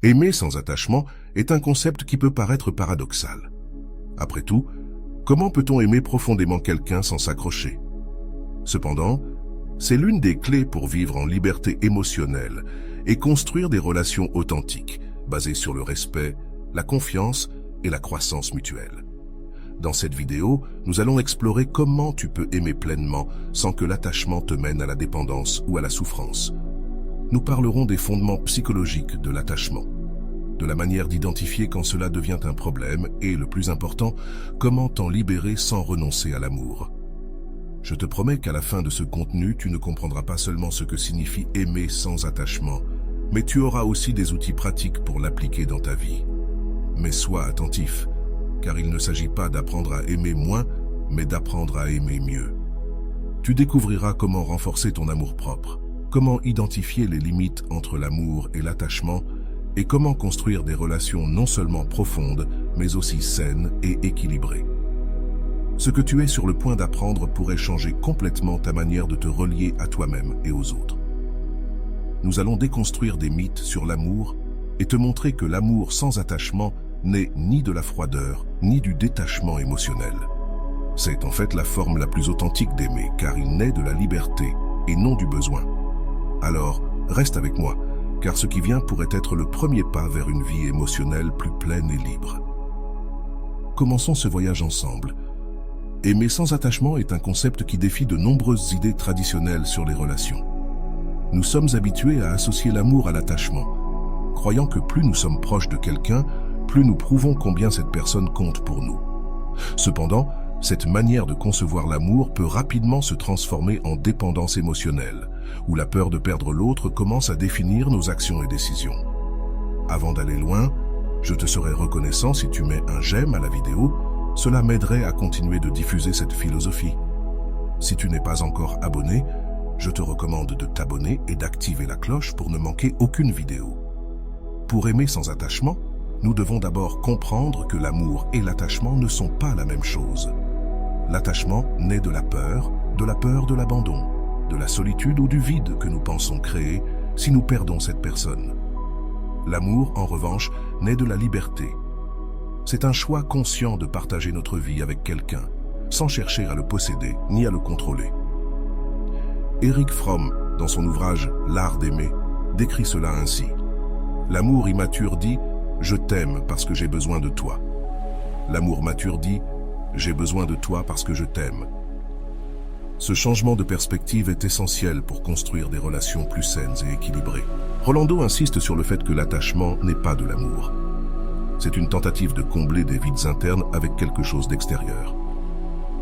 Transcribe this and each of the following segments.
Aimer sans attachement est un concept qui peut paraître paradoxal. Après tout, comment peut-on aimer profondément quelqu'un sans s'accrocher? Cependant, c'est l'une des clés pour vivre en liberté émotionnelle et construire des relations authentiques, basées sur le respect, la confiance et la croissance mutuelle. Dans cette vidéo, nous allons explorer comment tu peux aimer pleinement sans que l'attachement te mène à la dépendance ou à la souffrance. Nous parlerons des fondements psychologiques de l'attachement, de la manière d'identifier quand cela devient un problème et, le plus important, comment t'en libérer sans renoncer à l'amour. Je te promets qu'à la fin de ce contenu, tu ne comprendras pas seulement ce que signifie aimer sans attachement, mais tu auras aussi des outils pratiques pour l'appliquer dans ta vie. Mais sois attentif, car il ne s'agit pas d'apprendre à aimer moins, mais d'apprendre à aimer mieux. Tu découvriras comment renforcer ton amour-propre, comment identifier les limites entre l'amour et l'attachement, et comment construire des relations non seulement profondes, mais aussi saines et équilibrées. Ce que tu es sur le point d'apprendre pourrait changer complètement ta manière de te relier à toi-même et aux autres. Nous allons déconstruire des mythes sur l'amour et te montrer que l'amour sans attachement n'est ni de la froideur, ni du détachement émotionnel. C'est en fait la forme la plus authentique d'aimer, car il naît de la liberté et non du besoin. Alors, reste avec moi, car ce qui vient pourrait être le premier pas vers une vie émotionnelle plus pleine et libre. Commençons ce voyage ensemble. Aimer sans attachement est un concept qui défie de nombreuses idées traditionnelles sur les relations. Nous sommes habitués à associer l'amour à l'attachement, croyant que plus nous sommes proches de quelqu'un, plus nous prouvons combien cette personne compte pour nous. Cependant, cette manière de concevoir l'amour peut rapidement se transformer en dépendance émotionnelle, où la peur de perdre l'autre commence à définir nos actions et décisions. Avant d'aller loin, je te serais reconnaissant si tu mets un j'aime à la vidéo, cela m'aiderait à continuer de diffuser cette philosophie. Si tu n'es pas encore abonné, je te recommande de t'abonner et d'activer la cloche pour ne manquer aucune vidéo. Pour aimer sans attachement, nous devons d'abord comprendre que l'amour et l'attachement ne sont pas la même chose. L'attachement naît de la peur de l'abandon, de la solitude ou du vide que nous pensons créer si nous perdons cette personne. L'amour, en revanche, naît de la liberté. C'est un choix conscient de partager notre vie avec quelqu'un, sans chercher à le posséder ni à le contrôler. Erich Fromm, dans son ouvrage « L'art d'aimer », décrit cela ainsi. L'amour immature dit « Je t'aime parce que j'ai besoin de toi ». L'amour mature dit « J'ai besoin de toi parce que je t'aime ». Ce changement de perspective est essentiel pour construire des relations plus saines et équilibrées. Rolando insiste sur le fait que l'attachement n'est pas de l'amour. C'est une tentative de combler des vides internes avec quelque chose d'extérieur.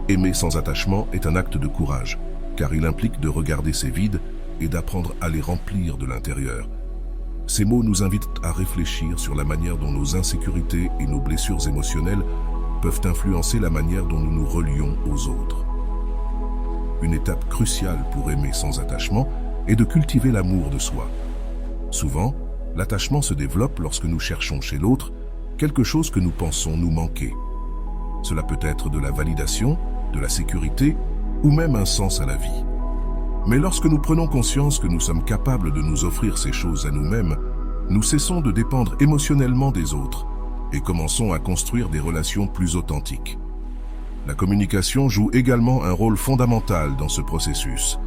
Aimer sans attachement est un acte de courage, car il implique de regarder ces vides et d'apprendre à les remplir de l'intérieur. Ces mots nous invitent à réfléchir sur la manière dont nos insécurités et nos blessures émotionnelles peuvent influencer la manière dont nous nous relions aux autres. Une étape cruciale pour aimer sans attachement est de cultiver l'amour de soi. Souvent, l'attachement se développe lorsque nous cherchons chez l'autre quelque chose que nous pensons nous manquer. Cela peut être de la validation, de la sécurité ou même un sens à la vie. Mais lorsque nous prenons conscience que nous sommes capables de nous offrir ces choses à nous-mêmes, nous cessons de dépendre émotionnellement des autres et commençons à construire des relations plus authentiques. La communication joue également un rôle fondamental dans ce processus.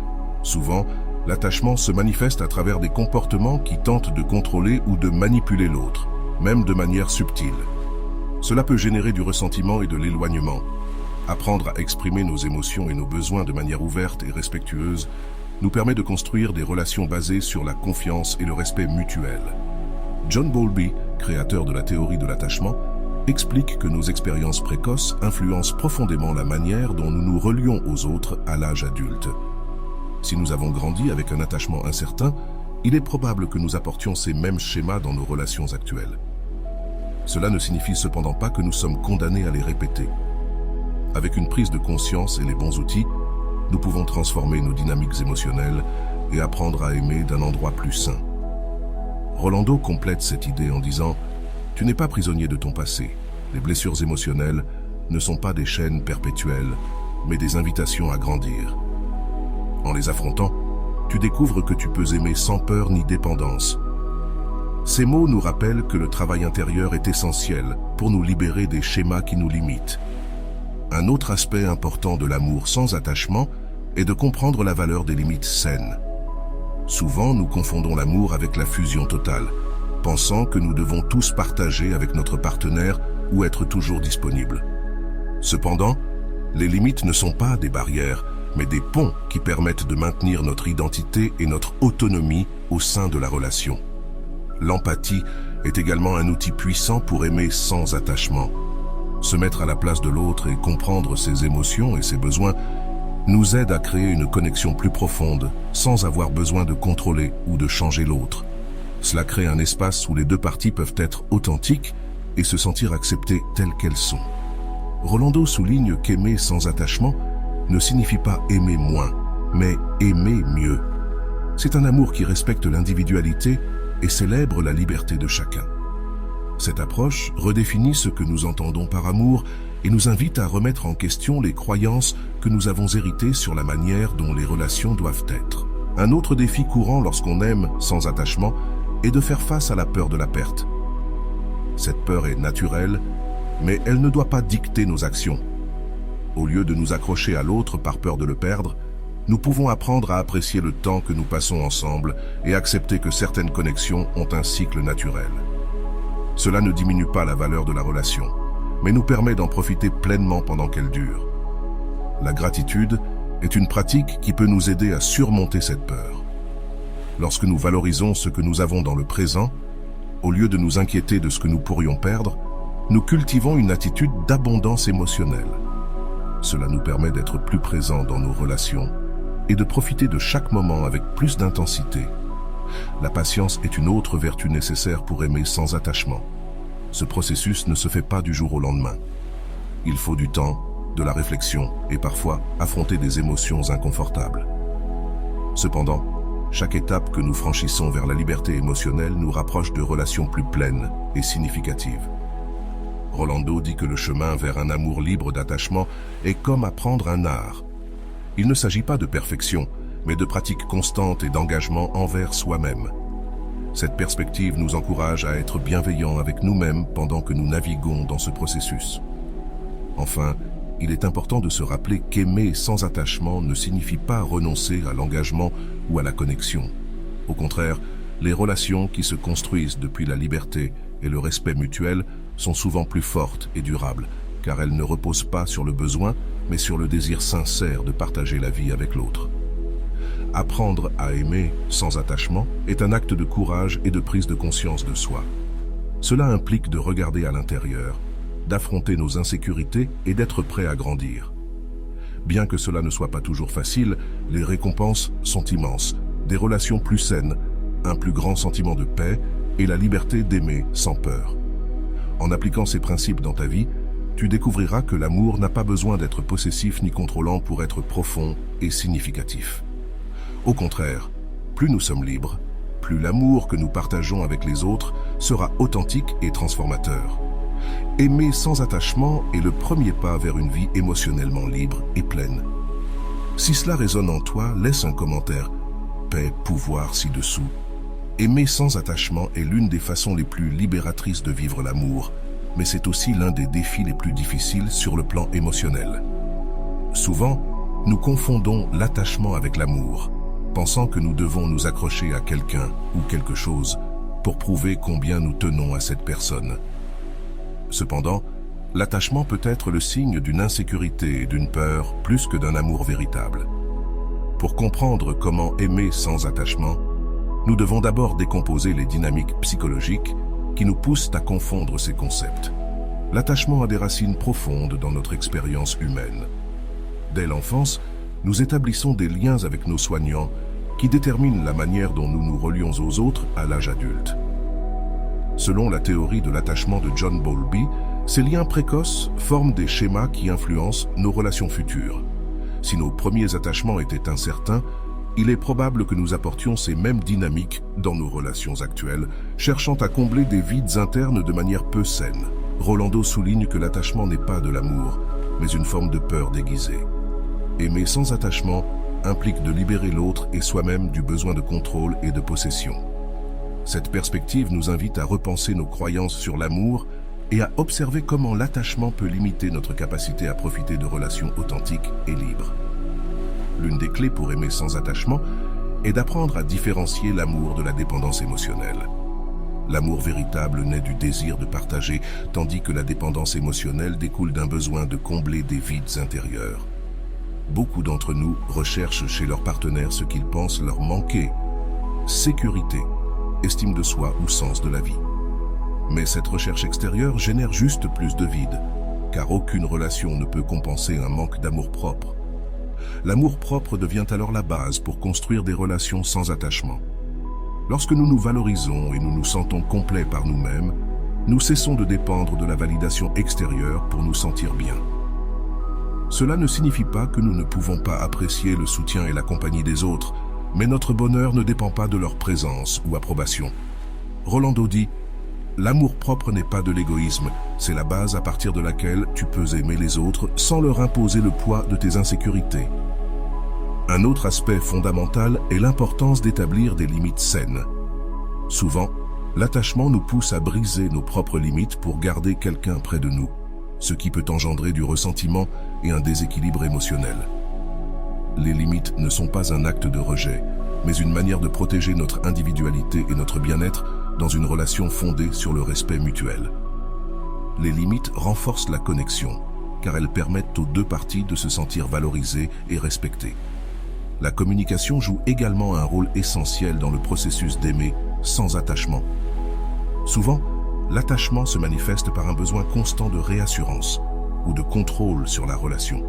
Souvent, l'attachement se manifeste à travers des comportements qui tentent de contrôler ou de manipuler l'autre, même de manière subtile. Cela peut générer du ressentiment et de l'éloignement. Apprendre à exprimer nos émotions et nos besoins de manière ouverte et respectueuse nous permet de construire des relations basées sur la confiance et le respect mutuel. John Bowlby, créateur de la théorie de l'attachement, explique que nos expériences précoces influencent profondément la manière dont nous nous relions aux autres à l'âge adulte. Si nous avons grandi avec un attachement incertain, il est probable que nous apportions ces mêmes schémas dans nos relations actuelles. Cela ne signifie cependant pas que nous sommes condamnés à les répéter. Avec une prise de conscience et les bons outils, nous pouvons transformer nos dynamiques émotionnelles et apprendre à aimer d'un endroit plus sain. Rolando complète cette idée en disant « Tu n'es pas prisonnier de ton passé. Les blessures émotionnelles ne sont pas des chaînes perpétuelles, mais des invitations à grandir. En les affrontant, tu découvres que tu peux aimer sans peur ni dépendance. Ces mots nous rappellent que le travail intérieur est essentiel pour nous libérer des schémas qui nous limitent. Un autre aspect important de l'amour sans attachement est de comprendre la valeur des limites saines. Souvent, nous confondons l'amour avec la fusion totale, pensant que nous devons tous partager avec notre partenaire ou être toujours disponibles. Cependant, les limites ne sont pas des barrières, mais des ponts qui permettent de maintenir notre identité et notre autonomie au sein de la relation. L'empathie est également un outil puissant pour aimer sans attachement. Se mettre à la place de l'autre et comprendre ses émotions et ses besoins nous aide à créer une connexion plus profonde sans avoir besoin de contrôler ou de changer l'autre. Cela crée un espace où les deux parties peuvent être authentiques et se sentir acceptées telles qu'elles sont. Rolando souligne qu'aimer sans attachement ne signifie pas aimer moins, mais aimer mieux. C'est un amour qui respecte l'individualité et célèbre la liberté de chacun. Cette approche redéfinit ce que nous entendons par amour et nous invite à remettre en question les croyances que nous avons héritées sur la manière dont les relations doivent être. Un autre défi courant lorsqu'on aime sans attachement est de faire face à la peur de la perte. Cette peur est naturelle, mais elle ne doit pas dicter nos actions. Au lieu de nous accrocher à l'autre par peur de le perdre, nous pouvons apprendre à apprécier le temps que nous passons ensemble et accepter que certaines connexions ont un cycle naturel. Cela ne diminue pas la valeur de la relation, mais nous permet d'en profiter pleinement pendant qu'elle dure. La gratitude est une pratique qui peut nous aider à surmonter cette peur. Lorsque nous valorisons ce que nous avons dans le présent, au lieu de nous inquiéter de ce que nous pourrions perdre, nous cultivons une attitude d'abondance émotionnelle. Cela nous permet d'être plus présents dans nos relations et de profiter de chaque moment avec plus d'intensité. La patience est une autre vertu nécessaire pour aimer sans attachement. Ce processus ne se fait pas du jour au lendemain. Il faut du temps, de la réflexion et parfois affronter des émotions inconfortables. Cependant, chaque étape que nous franchissons vers la liberté émotionnelle nous rapproche de relations plus pleines et significatives. Rolando dit que le chemin vers un amour libre d'attachement est comme apprendre un art. Il ne s'agit pas de perfection, mais de pratique constante et d'engagement envers soi-même. Cette perspective nous encourage à être bienveillants avec nous-mêmes pendant que nous naviguons dans ce processus. Enfin, il est important de se rappeler qu'aimer sans attachement ne signifie pas renoncer à l'engagement ou à la connexion. Au contraire, les relations qui se construisent depuis la liberté et le respect mutuel sont souvent plus fortes et durables, car elles ne reposent pas sur le besoin, mais sur le désir sincère de partager la vie avec l'autre. Apprendre à aimer sans attachement est un acte de courage et de prise de conscience de soi. Cela implique de regarder à l'intérieur, d'affronter nos insécurités et d'être prêt à grandir. Bien que cela ne soit pas toujours facile, les récompenses sont immenses, des relations plus saines, un plus grand sentiment de paix et la liberté d'aimer sans peur. En appliquant ces principes dans ta vie, tu découvriras que l'amour n'a pas besoin d'être possessif ni contrôlant pour être profond et significatif. Au contraire, plus nous sommes libres, plus l'amour que nous partageons avec les autres sera authentique et transformateur. Aimer sans attachement est le premier pas vers une vie émotionnellement libre et pleine. Si cela résonne en toi, laisse un commentaire. Paix, pouvoir ci-dessous. Aimer sans attachement est l'une des façons les plus libératrices de vivre l'amour, mais c'est aussi l'un des défis les plus difficiles sur le plan émotionnel. Souvent, nous confondons l'attachement avec l'amour, pensant que nous devons nous accrocher à quelqu'un ou quelque chose pour prouver combien nous tenons à cette personne. Cependant, l'attachement peut être le signe d'une insécurité et d'une peur plus que d'un amour véritable. Pour comprendre comment aimer sans attachement, nous devons d'abord décomposer les dynamiques psychologiques qui nous poussent à confondre ces concepts. L'attachement a des racines profondes dans notre expérience humaine. Dès l'enfance, nous établissons des liens avec nos soignants qui déterminent la manière dont nous nous relions aux autres à l'âge adulte. Selon la théorie de l'attachement de John Bowlby, ces liens précoces forment des schémas qui influencent nos relations futures. Si nos premiers attachements étaient incertains, il est probable que nous apportions ces mêmes dynamiques dans nos relations actuelles, cherchant à combler des vides internes de manière peu saine. Rolando souligne que l'attachement n'est pas de l'amour, mais une forme de peur déguisée. Aimer sans attachement implique de libérer l'autre et soi-même du besoin de contrôle et de possession. Cette perspective nous invite à repenser nos croyances sur l'amour et à observer comment l'attachement peut limiter notre capacité à profiter de relations authentiques et libres. L'une des clés pour aimer sans attachement est d'apprendre à différencier l'amour de la dépendance émotionnelle. L'amour véritable naît du désir de partager, tandis que la dépendance émotionnelle découle d'un besoin de combler des vides intérieurs. Beaucoup d'entre nous recherchent chez leur partenaire ce qu'ils pensent leur manquer: sécurité, estime de soi ou sens de la vie. Mais cette recherche extérieure génère juste plus de vide, car aucune relation ne peut compenser un manque d'amour-propre. L'amour-propre devient alors la base pour construire des relations sans attachement. Lorsque nous nous valorisons et nous nous sentons complets par nous-mêmes, nous cessons de dépendre de la validation extérieure pour nous sentir bien. Cela ne signifie pas que nous ne pouvons pas apprécier le soutien et la compagnie des autres, mais notre bonheur ne dépend pas de leur présence ou approbation. Rolando dit: « L'amour-propre n'est pas de l'égoïsme, c'est la base à partir de laquelle tu peux aimer les autres sans leur imposer le poids de tes insécurités. » Un autre aspect fondamental est l'importance d'établir des limites saines. Souvent, l'attachement nous pousse à briser nos propres limites pour garder quelqu'un près de nous, ce qui peut engendrer du ressentiment et un déséquilibre émotionnel. Les limites ne sont pas un acte de rejet, mais une manière de protéger notre individualité et notre bien-être dans une relation fondée sur le respect mutuel. Les limites renforcent la connexion, car elles permettent aux deux parties de se sentir valorisées et respectées. La communication joue également un rôle essentiel dans le processus d'aimer sans attachement. Souvent, l'attachement se manifeste par un besoin constant de réassurance ou de contrôle sur la relation.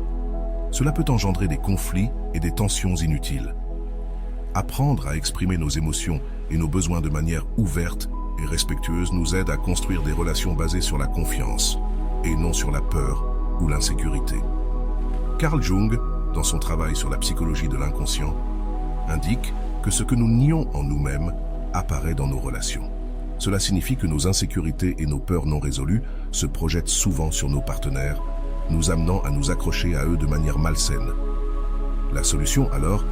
Cela peut engendrer des conflits et des tensions inutiles. Apprendre à exprimer nos émotions et nos besoins de manière ouverte et respectueuse nous aide à construire des relations basées sur la confiance et non sur la peur ou l'insécurité. Carl Jung, dans son travail sur la psychologie de l'inconscient, indique que ce que nous nions en nous-mêmes apparaît dans nos relations. Cela signifie que nos insécurités et nos peurs non résolues se projettent souvent sur nos partenaires, nous amenant à nous accrocher à eux de manière malsaine. La solution, alors,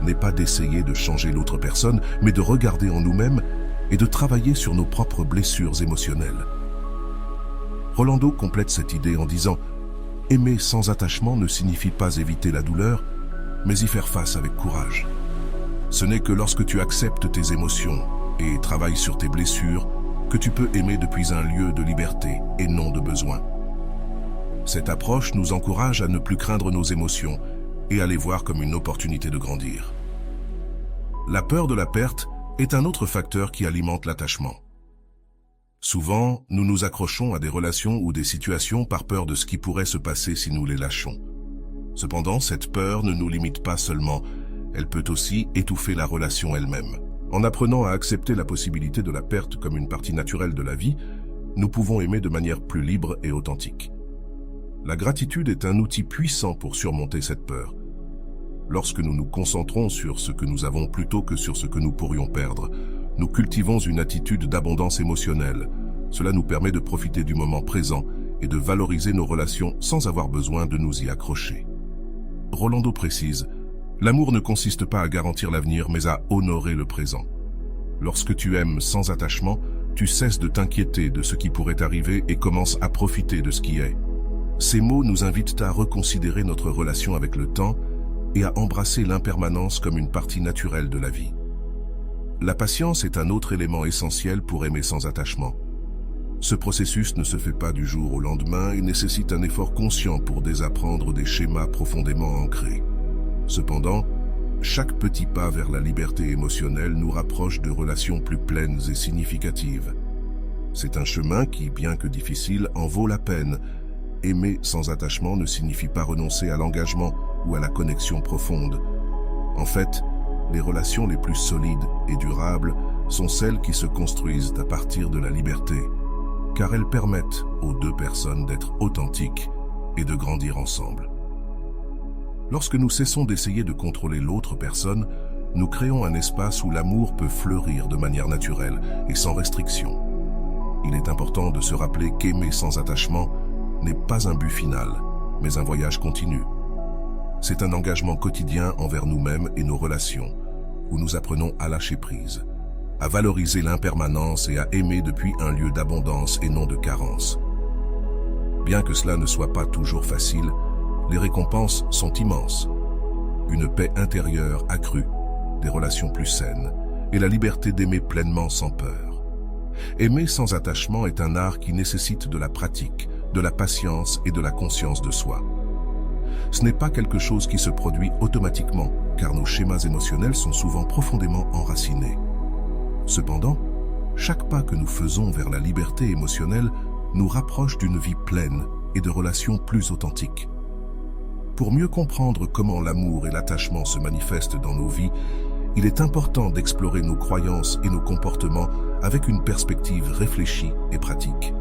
n'est pas d'essayer de changer l'autre personne, mais de regarder en nous-mêmes et de travailler sur nos propres blessures émotionnelles. Rolando complète cette idée en disant: « Aimer sans attachement ne signifie pas éviter la douleur, mais y faire face avec courage. Ce n'est que lorsque tu acceptes tes émotions et travailles sur tes blessures que tu peux aimer depuis un lieu de liberté et non de besoin. » Cette approche nous encourage à ne plus craindre nos émotions et à les voir comme une opportunité de grandir. La peur de la perte est un autre facteur qui alimente l'attachement. Souvent, nous nous accrochons à des relations ou des situations par peur de ce qui pourrait se passer si nous les lâchons. Cependant, cette peur ne nous limite pas seulement, elle peut aussi étouffer la relation elle-même. En apprenant à accepter la possibilité de la perte comme une partie naturelle de la vie, nous pouvons aimer de manière plus libre et authentique. La gratitude est un outil puissant pour surmonter cette peur. Lorsque nous nous concentrons sur ce que nous avons plutôt que sur ce que nous pourrions perdre, nous cultivons une attitude d'abondance émotionnelle. Cela nous permet de profiter du moment présent et de valoriser nos relations sans avoir besoin de nous y accrocher. Rolando précise: « L'amour ne consiste pas à garantir l'avenir, mais à honorer le présent. Lorsque tu aimes sans attachement, tu cesses de t'inquiéter de ce qui pourrait arriver et commences à profiter de ce qui est. » Ces mots nous invitent à reconsidérer notre relation avec le temps et à embrasser l'impermanence comme une partie naturelle de la vie. La patience est un autre élément essentiel pour aimer sans attachement. Ce processus ne se fait pas du jour au lendemain et nécessite un effort conscient pour désapprendre des schémas profondément ancrés. Cependant, chaque petit pas vers la liberté émotionnelle nous rapproche de relations plus pleines et significatives. C'est un chemin qui, bien que difficile, en vaut la peine. Aimer sans attachement ne signifie pas renoncer à l'engagement ou à la connexion profonde. En fait, les relations les plus solides et durables sont celles qui se construisent à partir de la liberté, car elles permettent aux deux personnes d'être authentiques et de grandir ensemble. Lorsque nous cessons d'essayer de contrôler l'autre personne, nous créons un espace où l'amour peut fleurir de manière naturelle et sans restriction. Il est important de se rappeler qu'aimer sans attachement n'est pas un but final, mais un voyage continu. C'est un engagement quotidien envers nous-mêmes et nos relations, où nous apprenons à lâcher prise, à valoriser l'impermanence et à aimer depuis un lieu d'abondance et non de carence. Bien que cela ne soit pas toujours facile, les récompenses sont immenses. Une paix intérieure accrue, des relations plus saines et la liberté d'aimer pleinement sans peur. Aimer sans attachement est un art qui nécessite de la pratique, de la patience et de la conscience de soi. Ce n'est pas quelque chose qui se produit automatiquement, car nos schémas émotionnels sont souvent profondément enracinés. Cependant, chaque pas que nous faisons vers la liberté émotionnelle nous rapproche d'une vie pleine et de relations plus authentiques. Pour mieux comprendre comment l'amour et l'attachement se manifestent dans nos vies, il est important d'explorer nos croyances et nos comportements avec une perspective réfléchie et pratique.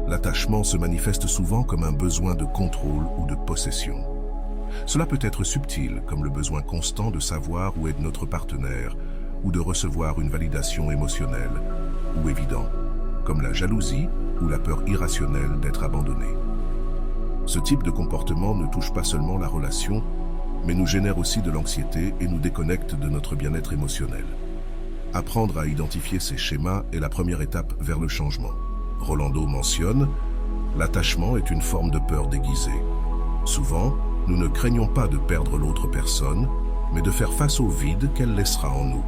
L'attachement se manifeste souvent comme un besoin de contrôle ou de possession. Cela peut être subtil, comme le besoin constant de savoir où est notre partenaire ou de recevoir une validation émotionnelle, ou évident, comme la jalousie ou la peur irrationnelle d'être abandonné. Ce type de comportement ne touche pas seulement la relation, mais nous génère aussi de l'anxiété et nous déconnecte de notre bien-être émotionnel. Apprendre à identifier ces schémas est la première étape vers le changement. Rolando mentionne, l'attachement est une forme de peur déguisée. Souvent, nous ne craignons pas de perdre l'autre personne, mais de faire face au vide qu'elle laissera en nous.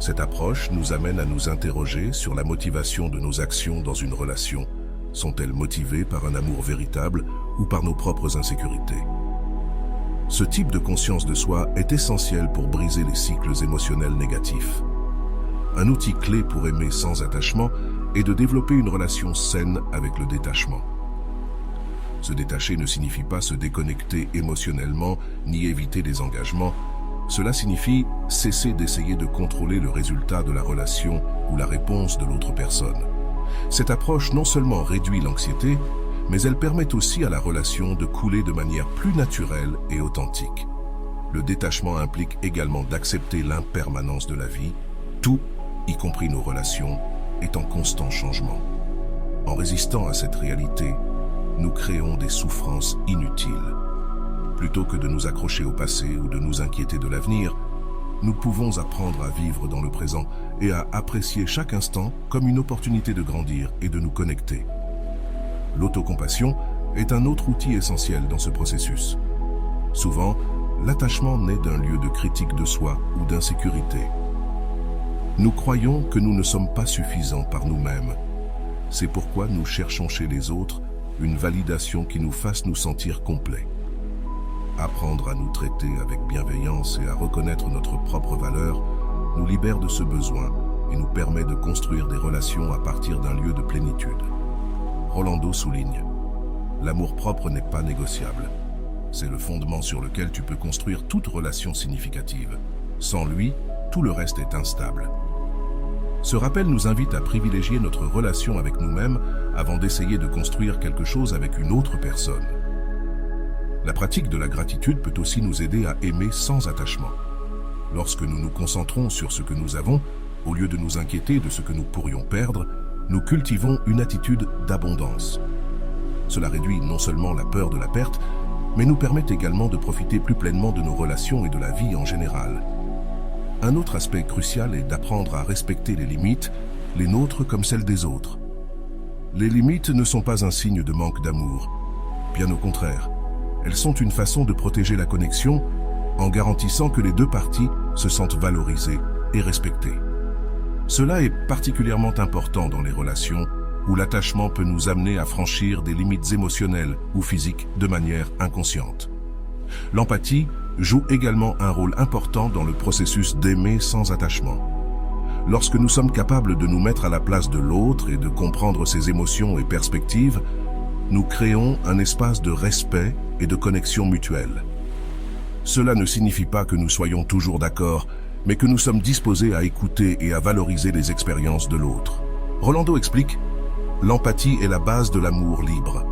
Cette approche nous amène à nous interroger sur la motivation de nos actions dans une relation. Sont-elles motivées par un amour véritable ou par nos propres insécurités? Ce type de conscience de soi est essentiel pour briser les cycles émotionnels négatifs. Un outil clé pour aimer sans attachement est de développer une relation saine avec le détachement. Se détacher ne signifie pas se déconnecter émotionnellement ni éviter des engagements. Cela signifie cesser d'essayer de contrôler le résultat de la relation ou la réponse de l'autre personne. Cette approche non seulement réduit l'anxiété, mais elle permet aussi à la relation de couler de manière plus naturelle et authentique. Le détachement implique également d'accepter l'impermanence de la vie. Tout, y compris nos relations, est en constant changement. En résistant à cette réalité, nous créons des souffrances inutiles. Plutôt que de nous accrocher au passé ou de nous inquiéter de l'avenir, nous pouvons apprendre à vivre dans le présent et à apprécier chaque instant comme une opportunité de grandir et de nous connecter. L'autocompassion est un autre outil essentiel dans ce processus. Souvent, l'attachement naît d'un lieu de critique de soi ou d'insécurité. Nous croyons que nous ne sommes pas suffisants par nous-mêmes. C'est pourquoi nous cherchons chez les autres une validation qui nous fasse nous sentir complets. Apprendre à nous traiter avec bienveillance et à reconnaître notre propre valeur nous libère de ce besoin et nous permet de construire des relations à partir d'un lieu de plénitude. Rolando souligne, l'amour-propre n'est pas négociable. C'est le fondement sur lequel tu peux construire toute relation significative. Sans lui, tout le reste est instable. Ce rappel nous invite à privilégier notre relation avec nous-mêmes avant d'essayer de construire quelque chose avec une autre personne. La pratique de la gratitude peut aussi nous aider à aimer sans attachement. Lorsque nous nous concentrons sur ce que nous avons, au lieu de nous inquiéter de ce que nous pourrions perdre, nous cultivons une attitude d'abondance. Cela réduit non seulement la peur de la perte, mais nous permet également de profiter plus pleinement de nos relations et de la vie en général. Un autre aspect crucial est d'apprendre à respecter les limites, les nôtres comme celles des autres. Les limites ne sont pas un signe de manque d'amour. Bien au contraire, elles sont une façon de protéger la connexion en garantissant que les deux parties se sentent valorisées et respectées. Cela est particulièrement important dans les relations où l'attachement peut nous amener à franchir des limites émotionnelles ou physiques de manière inconsciente. L'empathie joue également un rôle important dans le processus d'aimer sans attachement. Lorsque nous sommes capables de nous mettre à la place de l'autre et de comprendre ses émotions et perspectives, nous créons un espace de respect et de connexion mutuelle. Cela ne signifie pas que nous soyons toujours d'accord, mais que nous sommes disposés à écouter et à valoriser les expériences de l'autre. Rolando explique, l'empathie est la base de l'amour libre.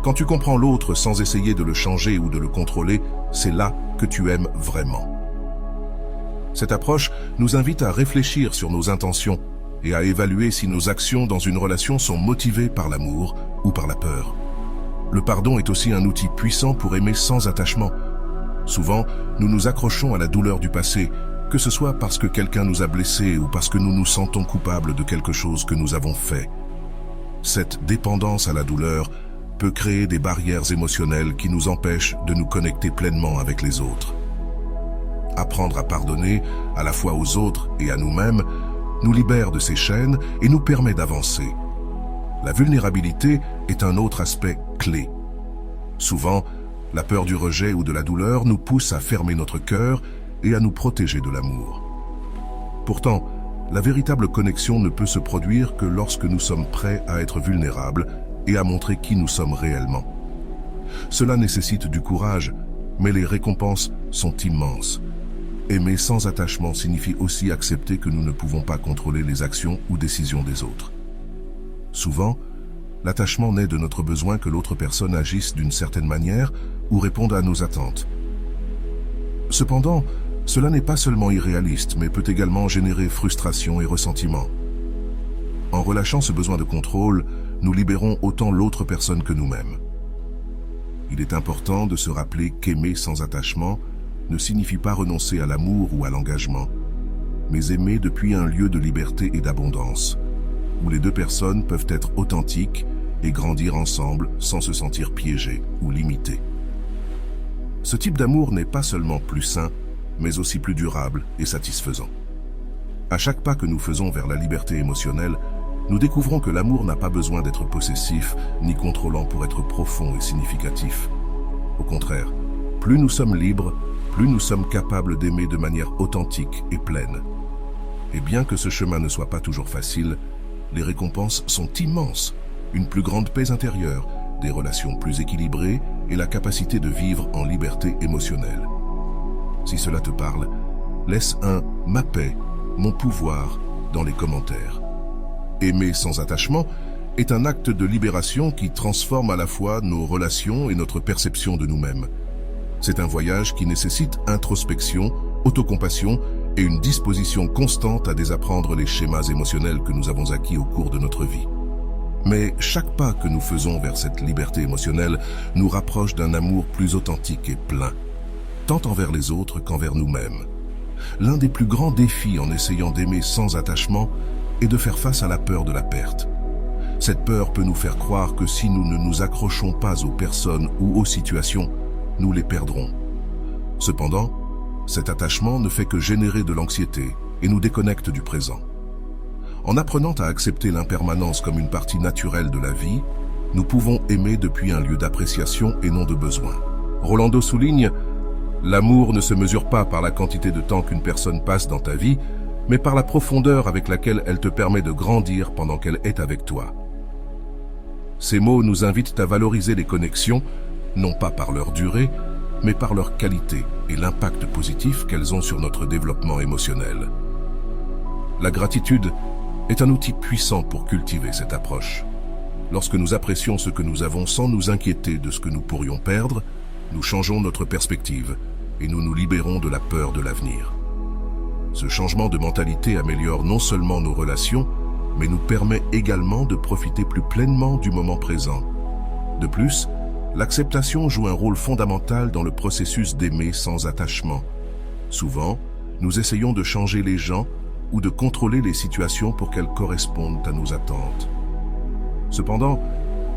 Quand tu comprends l'autre sans essayer de le changer ou de le contrôler, c'est là que tu aimes vraiment. Cette approche nous invite à réfléchir sur nos intentions et à évaluer si nos actions dans une relation sont motivées par l'amour ou par la peur. Le pardon est aussi un outil puissant pour aimer sans attachement. Souvent, nous nous accrochons à la douleur du passé que ce soit parce que quelqu'un nous a blessés ou parce que nous nous sentons coupables de quelque chose que nous avons fait. Cette dépendance à la douleur peut créer des barrières émotionnelles qui nous empêchent de nous connecter pleinement avec les autres. Apprendre à pardonner, à la fois aux autres et à nous-mêmes, nous libère de ces chaînes et nous permet d'avancer. La vulnérabilité est un autre aspect clé. Souvent, la peur du rejet ou de la douleur nous pousse à fermer notre cœur et à nous protéger de l'amour. Pourtant, la véritable connexion ne peut se produire que lorsque nous sommes prêts à être vulnérables et à montrer qui nous sommes réellement. Cela nécessite du courage, mais les récompenses sont immenses. Aimer sans attachement signifie aussi accepter que nous ne pouvons pas contrôler les actions ou décisions des autres. Souvent, l'attachement naît de notre besoin que l'autre personne agisse d'une certaine manière ou réponde à nos attentes. Cependant, cela n'est pas seulement irréaliste, mais peut également générer frustration et ressentiment. En relâchant ce besoin de contrôle, nous libérons autant l'autre personne que nous-mêmes. Il est important de se rappeler qu'aimer sans attachement ne signifie pas renoncer à l'amour ou à l'engagement, mais aimer depuis un lieu de liberté et d'abondance, où les deux personnes peuvent être authentiques et grandir ensemble sans se sentir piégées ou limitées. Ce type d'amour n'est pas seulement plus sain, mais aussi plus durable et satisfaisant. À chaque pas que nous faisons vers la liberté émotionnelle, nous découvrons que l'amour n'a pas besoin d'être possessif ni contrôlant pour être profond et significatif. Au contraire, plus nous sommes libres, plus nous sommes capables d'aimer de manière authentique et pleine. Et bien que ce chemin ne soit pas toujours facile, les récompenses sont immenses. Une plus grande paix intérieure, des relations plus équilibrées et la capacité de vivre en liberté émotionnelle. Si cela te parle, laisse un « ma paix, mon pouvoir » dans les commentaires. Aimer sans attachement est un acte de libération qui transforme à la fois nos relations et notre perception de nous-mêmes. C'est un voyage qui nécessite introspection, autocompassion et une disposition constante à désapprendre les schémas émotionnels que nous avons acquis au cours de notre vie. Mais chaque pas que nous faisons vers cette liberté émotionnelle nous rapproche d'un amour plus authentique et plein, tant envers les autres qu'envers nous-mêmes. L'un des plus grands défis en essayant d'aimer sans attachement est de faire face à la peur de la perte. Cette peur peut nous faire croire que si nous ne nous accrochons pas aux personnes ou aux situations, nous les perdrons. Cependant, cet attachement ne fait que générer de l'anxiété et nous déconnecte du présent. En apprenant à accepter l'impermanence comme une partie naturelle de la vie, nous pouvons aimer depuis un lieu d'appréciation et non de besoin. Rolando souligne « L'amour ne se mesure pas par la quantité de temps qu'une personne passe dans ta vie, mais par la profondeur avec laquelle elle te permet de grandir pendant qu'elle est avec toi. » Ces mots nous invitent à valoriser les connexions, non pas par leur durée, mais par leur qualité et l'impact positif qu'elles ont sur notre développement émotionnel. La gratitude est un outil puissant pour cultiver cette approche. Lorsque nous apprécions ce que nous avons sans nous inquiéter de ce que nous pourrions perdre, nous changeons notre perspective et nous nous libérons de la peur de l'avenir. Ce changement de mentalité améliore non seulement nos relations, mais nous permet également de profiter plus pleinement du moment présent. De plus, l'acceptation joue un rôle fondamental dans le processus d'aimer sans attachement. Souvent, nous essayons de changer les gens ou de contrôler les situations pour qu'elles correspondent à nos attentes. Cependant,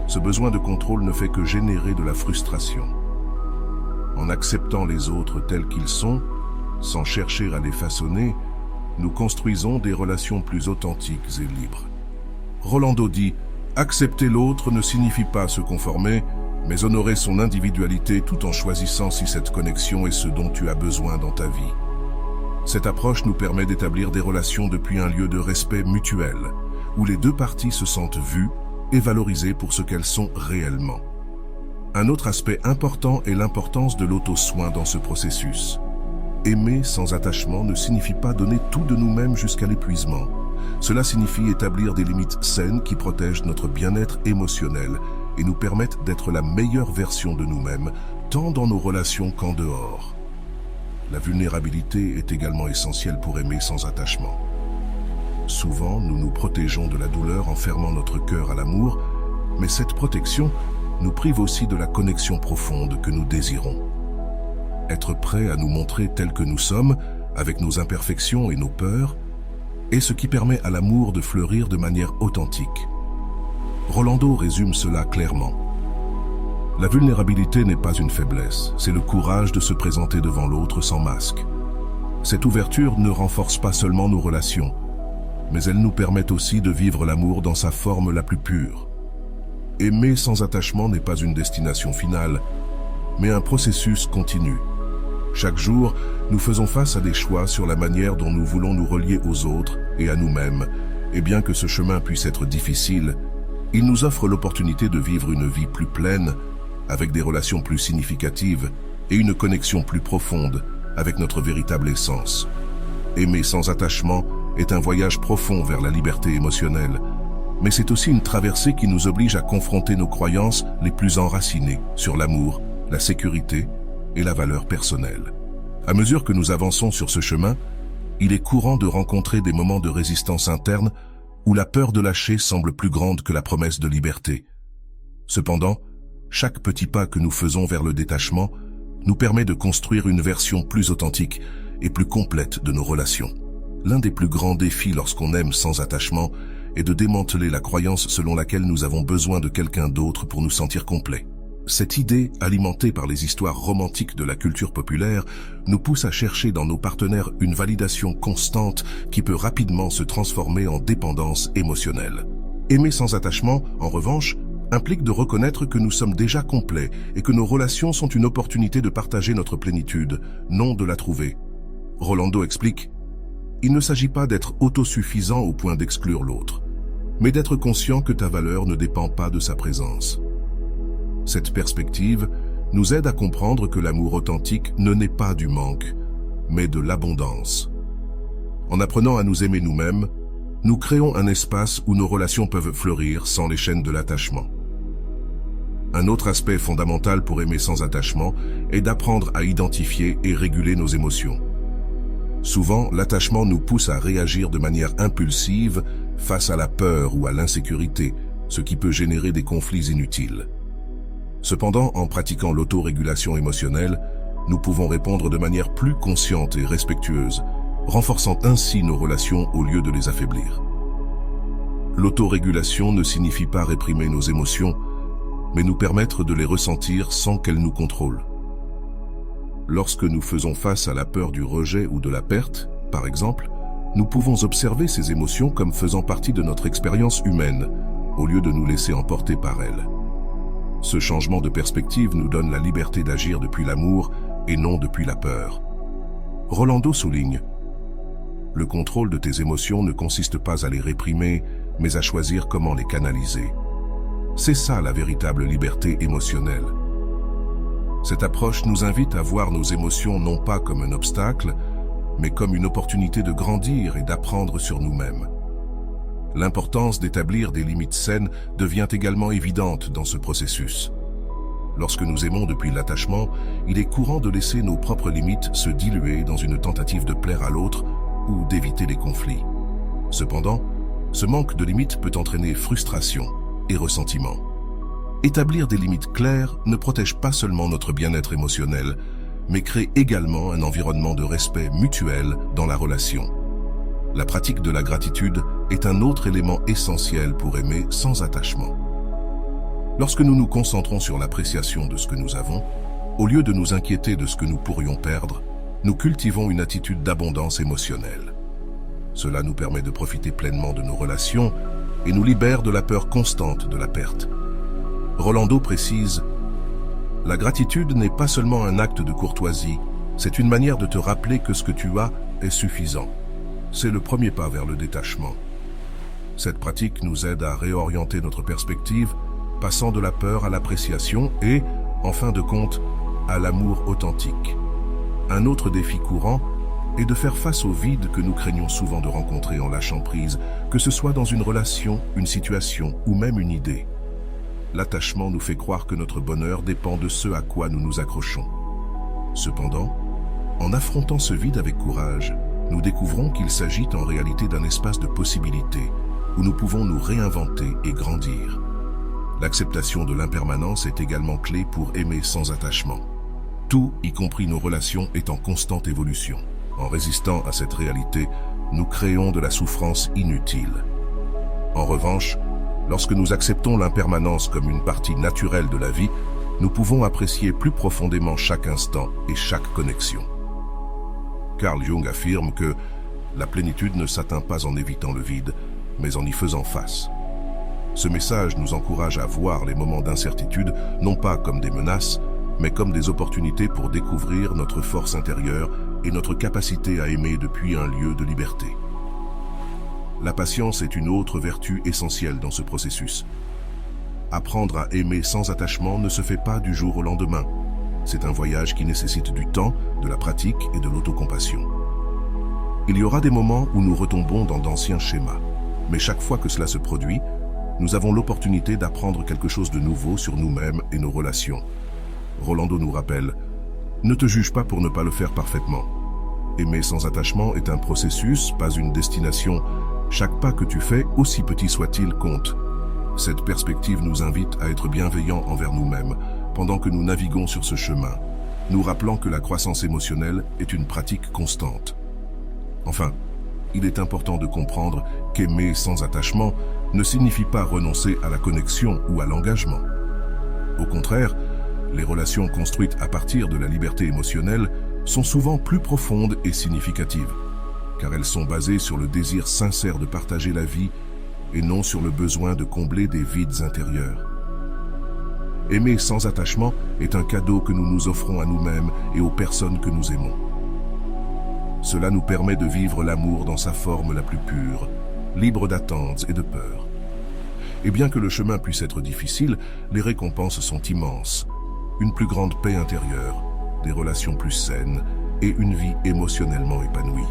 ce besoin de contrôle ne fait que générer de la frustration. En acceptant les autres tels qu'ils sont, sans chercher à les façonner, nous construisons des relations plus authentiques et libres. Rolando dit « Accepter l'autre ne signifie pas se conformer, mais honorer son individualité tout en choisissant si cette connexion est ce dont tu as besoin dans ta vie. » Cette approche nous permet d'établir des relations depuis un lieu de respect mutuel, où les deux parties se sentent vues et valorisées pour ce qu'elles sont réellement. Un autre aspect important est l'importance de l'auto-soin dans ce processus. Aimer sans attachement ne signifie pas donner tout de nous-mêmes jusqu'à l'épuisement. Cela signifie établir des limites saines qui protègent notre bien-être émotionnel et nous permettent d'être la meilleure version de nous-mêmes, tant dans nos relations qu'en dehors. La vulnérabilité est également essentielle pour aimer sans attachement. Souvent, nous nous protégeons de la douleur en fermant notre cœur à l'amour, mais cette protection nous prive aussi de la connexion profonde que nous désirons. Être prêt à nous montrer tels que nous sommes, avec nos imperfections et nos peurs, est ce qui permet à l'amour de fleurir de manière authentique. Rolando résume cela clairement. La vulnérabilité n'est pas une faiblesse, c'est le courage de se présenter devant l'autre sans masque. Cette ouverture ne renforce pas seulement nos relations, mais elle nous permet aussi de vivre l'amour dans sa forme la plus pure. Aimer sans attachement n'est pas une destination finale, mais un processus continu. Chaque jour, nous faisons face à des choix sur la manière dont nous voulons nous relier aux autres et à nous-mêmes, et bien que ce chemin puisse être difficile, il nous offre l'opportunité de vivre une vie plus pleine, avec des relations plus significatives et une connexion plus profonde avec notre véritable essence. Aimer sans attachement est un voyage profond vers la liberté émotionnelle, mais c'est aussi une traversée qui nous oblige à confronter nos croyances les plus enracinées sur l'amour, la sécurité et la valeur personnelle. À mesure que nous avançons sur ce chemin, il est courant de rencontrer des moments de résistance interne où la peur de lâcher semble plus grande que la promesse de liberté. Cependant, chaque petit pas que nous faisons vers le détachement nous permet de construire une version plus authentique et plus complète de nos relations. L'un des plus grands défis lorsqu'on aime sans attachement est de démanteler la croyance selon laquelle nous avons besoin de quelqu'un d'autre pour nous sentir complets. Cette idée, alimentée par les histoires romantiques de la culture populaire, nous pousse à chercher dans nos partenaires une validation constante qui peut rapidement se transformer en dépendance émotionnelle. Aimer sans attachement, en revanche, implique de reconnaître que nous sommes déjà complets et que nos relations sont une opportunité de partager notre plénitude, non de la trouver. Rolando explique: il ne s'agit pas d'être autosuffisant au point d'exclure l'autre, mais d'être conscient que ta valeur ne dépend pas de sa présence. Cette perspective nous aide à comprendre que l'amour authentique ne naît pas du manque, mais de l'abondance. En apprenant à nous aimer nous-mêmes, nous créons un espace où nos relations peuvent fleurir sans les chaînes de l'attachement. Un autre aspect fondamental pour aimer sans attachement est d'apprendre à identifier et réguler nos émotions. Souvent, l'attachement nous pousse à réagir de manière impulsive face à la peur ou à l'insécurité, ce qui peut générer des conflits inutiles. Cependant, en pratiquant l'autorégulation émotionnelle, nous pouvons répondre de manière plus consciente et respectueuse, renforçant ainsi nos relations au lieu de les affaiblir. L'autorégulation ne signifie pas réprimer nos émotions, mais nous permettre de les ressentir sans qu'elles nous contrôlent. Lorsque nous faisons face à la peur du rejet ou de la perte, par exemple, nous pouvons observer ces émotions comme faisant partie de notre expérience humaine, au lieu de nous laisser emporter par elles. Ce changement de perspective nous donne la liberté d'agir depuis l'amour et non depuis la peur. Rolando souligne: le contrôle de tes émotions ne consiste pas à les réprimer, mais à choisir comment les canaliser. C'est ça la véritable liberté émotionnelle. Cette approche nous invite à voir nos émotions non pas comme un obstacle, mais comme une opportunité de grandir et d'apprendre sur nous-mêmes. L'importance d'établir des limites saines devient également évidente dans ce processus. Lorsque nous aimons depuis l'attachement, il est courant de laisser nos propres limites se diluer dans une tentative de plaire à l'autre ou d'éviter les conflits. Cependant, ce manque de limites peut entraîner frustration et ressentiment. Établir des limites claires ne protège pas seulement notre bien-être émotionnel, mais crée également un environnement de respect mutuel dans la relation. La pratique de la gratitude est un autre élément essentiel pour aimer sans attachement. Lorsque nous nous concentrons sur l'appréciation de ce que nous avons, au lieu de nous inquiéter de ce que nous pourrions perdre, nous cultivons une attitude d'abondance émotionnelle. Cela nous permet de profiter pleinement de nos relations et nous libère de la peur constante de la perte. Rolando précise: la gratitude n'est pas seulement un acte de courtoisie, c'est une manière de te rappeler que ce que tu as est suffisant. C'est le premier pas vers le détachement. Cette pratique nous aide à réorienter notre perspective, passant de la peur à l'appréciation et, en fin de compte, à l'amour authentique. Un autre défi courant est de faire face au vide que nous craignons souvent de rencontrer en lâchant prise, que ce soit dans une relation, une situation ou même une idée. L'attachement nous fait croire que notre bonheur dépend de ce à quoi nous nous accrochons. Cependant, en affrontant ce vide avec courage, nous découvrons qu'il s'agit en réalité d'un espace de possibilités où nous pouvons nous réinventer et grandir. L'acceptation de l'impermanence est également clé pour aimer sans attachement. Tout, y compris nos relations, est en constante évolution. En résistant à cette réalité, nous créons de la souffrance inutile. En revanche, lorsque nous acceptons l'impermanence comme une partie naturelle de la vie, nous pouvons apprécier plus profondément chaque instant et chaque connexion. Carl Jung affirme que la plénitude ne s'atteint pas en évitant le vide, mais en y faisant face. Ce message nous encourage à voir les moments d'incertitude non pas comme des menaces, mais comme des opportunités pour découvrir notre force intérieure et notre capacité à aimer depuis un lieu de liberté. La patience est une autre vertu essentielle dans ce processus. Apprendre à aimer sans attachement ne se fait pas du jour au lendemain. C'est un voyage qui nécessite du temps, de la pratique et de l'autocompassion. Il y aura des moments où nous retombons dans d'anciens schémas, mais chaque fois que cela se produit, nous avons l'opportunité d'apprendre quelque chose de nouveau sur nous-mêmes et nos relations. Rolando nous rappelle « Ne te juge pas pour ne pas le faire parfaitement. Aimer sans attachement est un processus, pas une destination. Chaque pas que tu fais, aussi petit soit-il, compte. » Cette perspective nous invite à être bienveillants envers nous-mêmes pendant que nous naviguons sur ce chemin, nous rappelant que la croissance émotionnelle est une pratique constante. Enfin, il est important de comprendre qu'aimer sans attachement ne signifie pas renoncer à la connexion ou à l'engagement. Au contraire, les relations construites à partir de la liberté émotionnelle sont souvent plus profondes et significatives, car elles sont basées sur le désir sincère de partager la vie et non sur le besoin de combler des vides intérieurs. Aimer sans attachement est un cadeau que nous nous offrons à nous-mêmes et aux personnes que nous aimons. Cela nous permet de vivre l'amour dans sa forme la plus pure, libre d'attentes et de peurs. Et bien que le chemin puisse être difficile, les récompenses sont immenses. Une plus grande paix intérieure, des relations plus saines et une vie émotionnellement épanouie.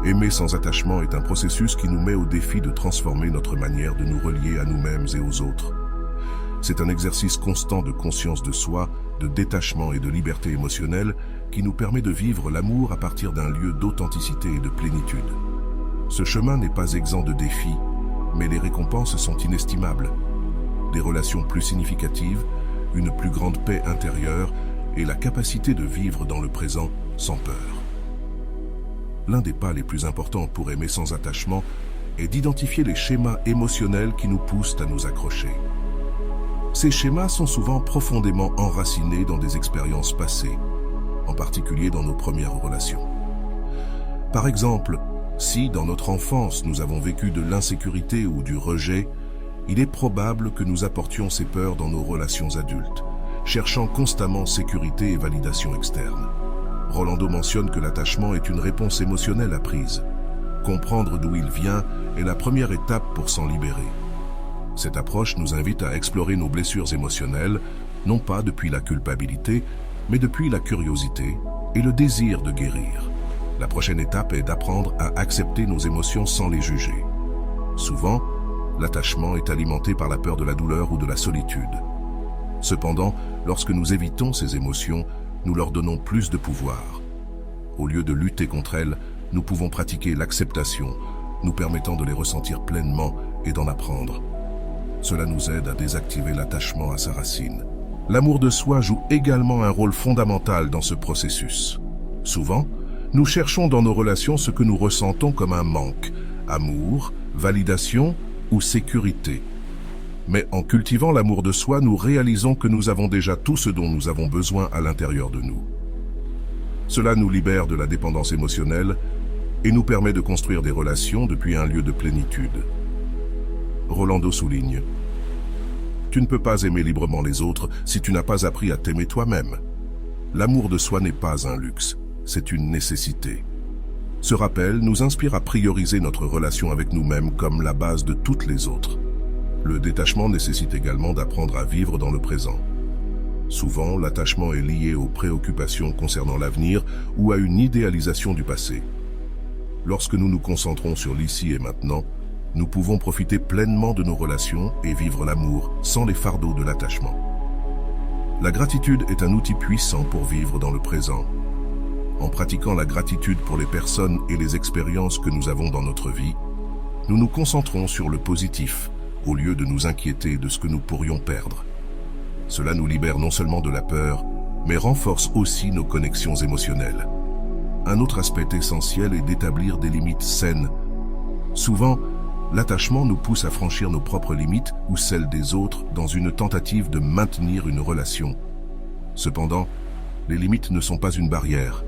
Aimer sans attachement est un processus qui nous met au défi de transformer notre manière de nous relier à nous-mêmes et aux autres. C'est un exercice constant de conscience de soi, de détachement et de liberté émotionnelle qui nous permet de vivre l'amour à partir d'un lieu d'authenticité et de plénitude. Ce chemin n'est pas exempt de défis, mais les récompenses sont inestimables. Des relations plus significatives, une plus grande paix intérieure et la capacité de vivre dans le présent sans peur. L'un des pas les plus importants pour aimer sans attachement est d'identifier les schémas émotionnels qui nous poussent à nous accrocher. Ces schémas sont souvent profondément enracinés dans des expériences passées, en particulier dans nos premières relations. Par exemple, si dans notre enfance nous avons vécu de l'insécurité ou du rejet, il est probable que nous apportions ces peurs dans nos relations adultes, cherchant constamment sécurité et validation externe. Rolando mentionne que l'attachement est une réponse émotionnelle apprise. Comprendre d'où il vient est la première étape pour s'en libérer. Cette approche nous invite à explorer nos blessures émotionnelles, non pas depuis la culpabilité, mais depuis la curiosité et le désir de guérir. La prochaine étape est d'apprendre à accepter nos émotions sans les juger. Souvent, l'attachement est alimenté par la peur de la douleur ou de la solitude. Cependant, lorsque nous évitons ces émotions, nous leur donnons plus de pouvoir. Au lieu de lutter contre elles, nous pouvons pratiquer l'acceptation, nous permettant de les ressentir pleinement et d'en apprendre. Cela nous aide à désactiver l'attachement à sa racine. L'amour de soi joue également un rôle fondamental dans ce processus. Souvent, nous cherchons dans nos relations ce que nous ressentons comme un manque, amour, validation ou sécurité. Mais en cultivant l'amour de soi, nous réalisons que nous avons déjà tout ce dont nous avons besoin à l'intérieur de nous. Cela nous libère de la dépendance émotionnelle et nous permet de construire des relations depuis un lieu de plénitude. Rolando souligne « Tu ne peux pas aimer librement les autres si tu n'as pas appris à t'aimer toi-même. L'amour de soi n'est pas un luxe, c'est une nécessité. » Ce rappel nous inspire à prioriser notre relation avec nous-mêmes comme la base de toutes les autres. Le détachement nécessite également d'apprendre à vivre dans le présent. Souvent, l'attachement est lié aux préoccupations concernant l'avenir ou à une idéalisation du passé. Lorsque nous nous concentrons sur l'ici et maintenant, nous pouvons profiter pleinement de nos relations et vivre l'amour sans les fardeaux de l'attachement. La gratitude est un outil puissant pour vivre dans le présent. En pratiquant la gratitude pour les personnes et les expériences que nous avons dans notre vie, nous nous concentrons sur le positif, au lieu de nous inquiéter de ce que nous pourrions perdre. Cela nous libère non seulement de la peur, mais renforce aussi nos connexions émotionnelles. Un autre aspect essentiel est d'établir des limites saines. Souvent, l'attachement nous pousse à franchir nos propres limites ou celles des autres dans une tentative de maintenir une relation. Cependant, les limites ne sont pas une barrière.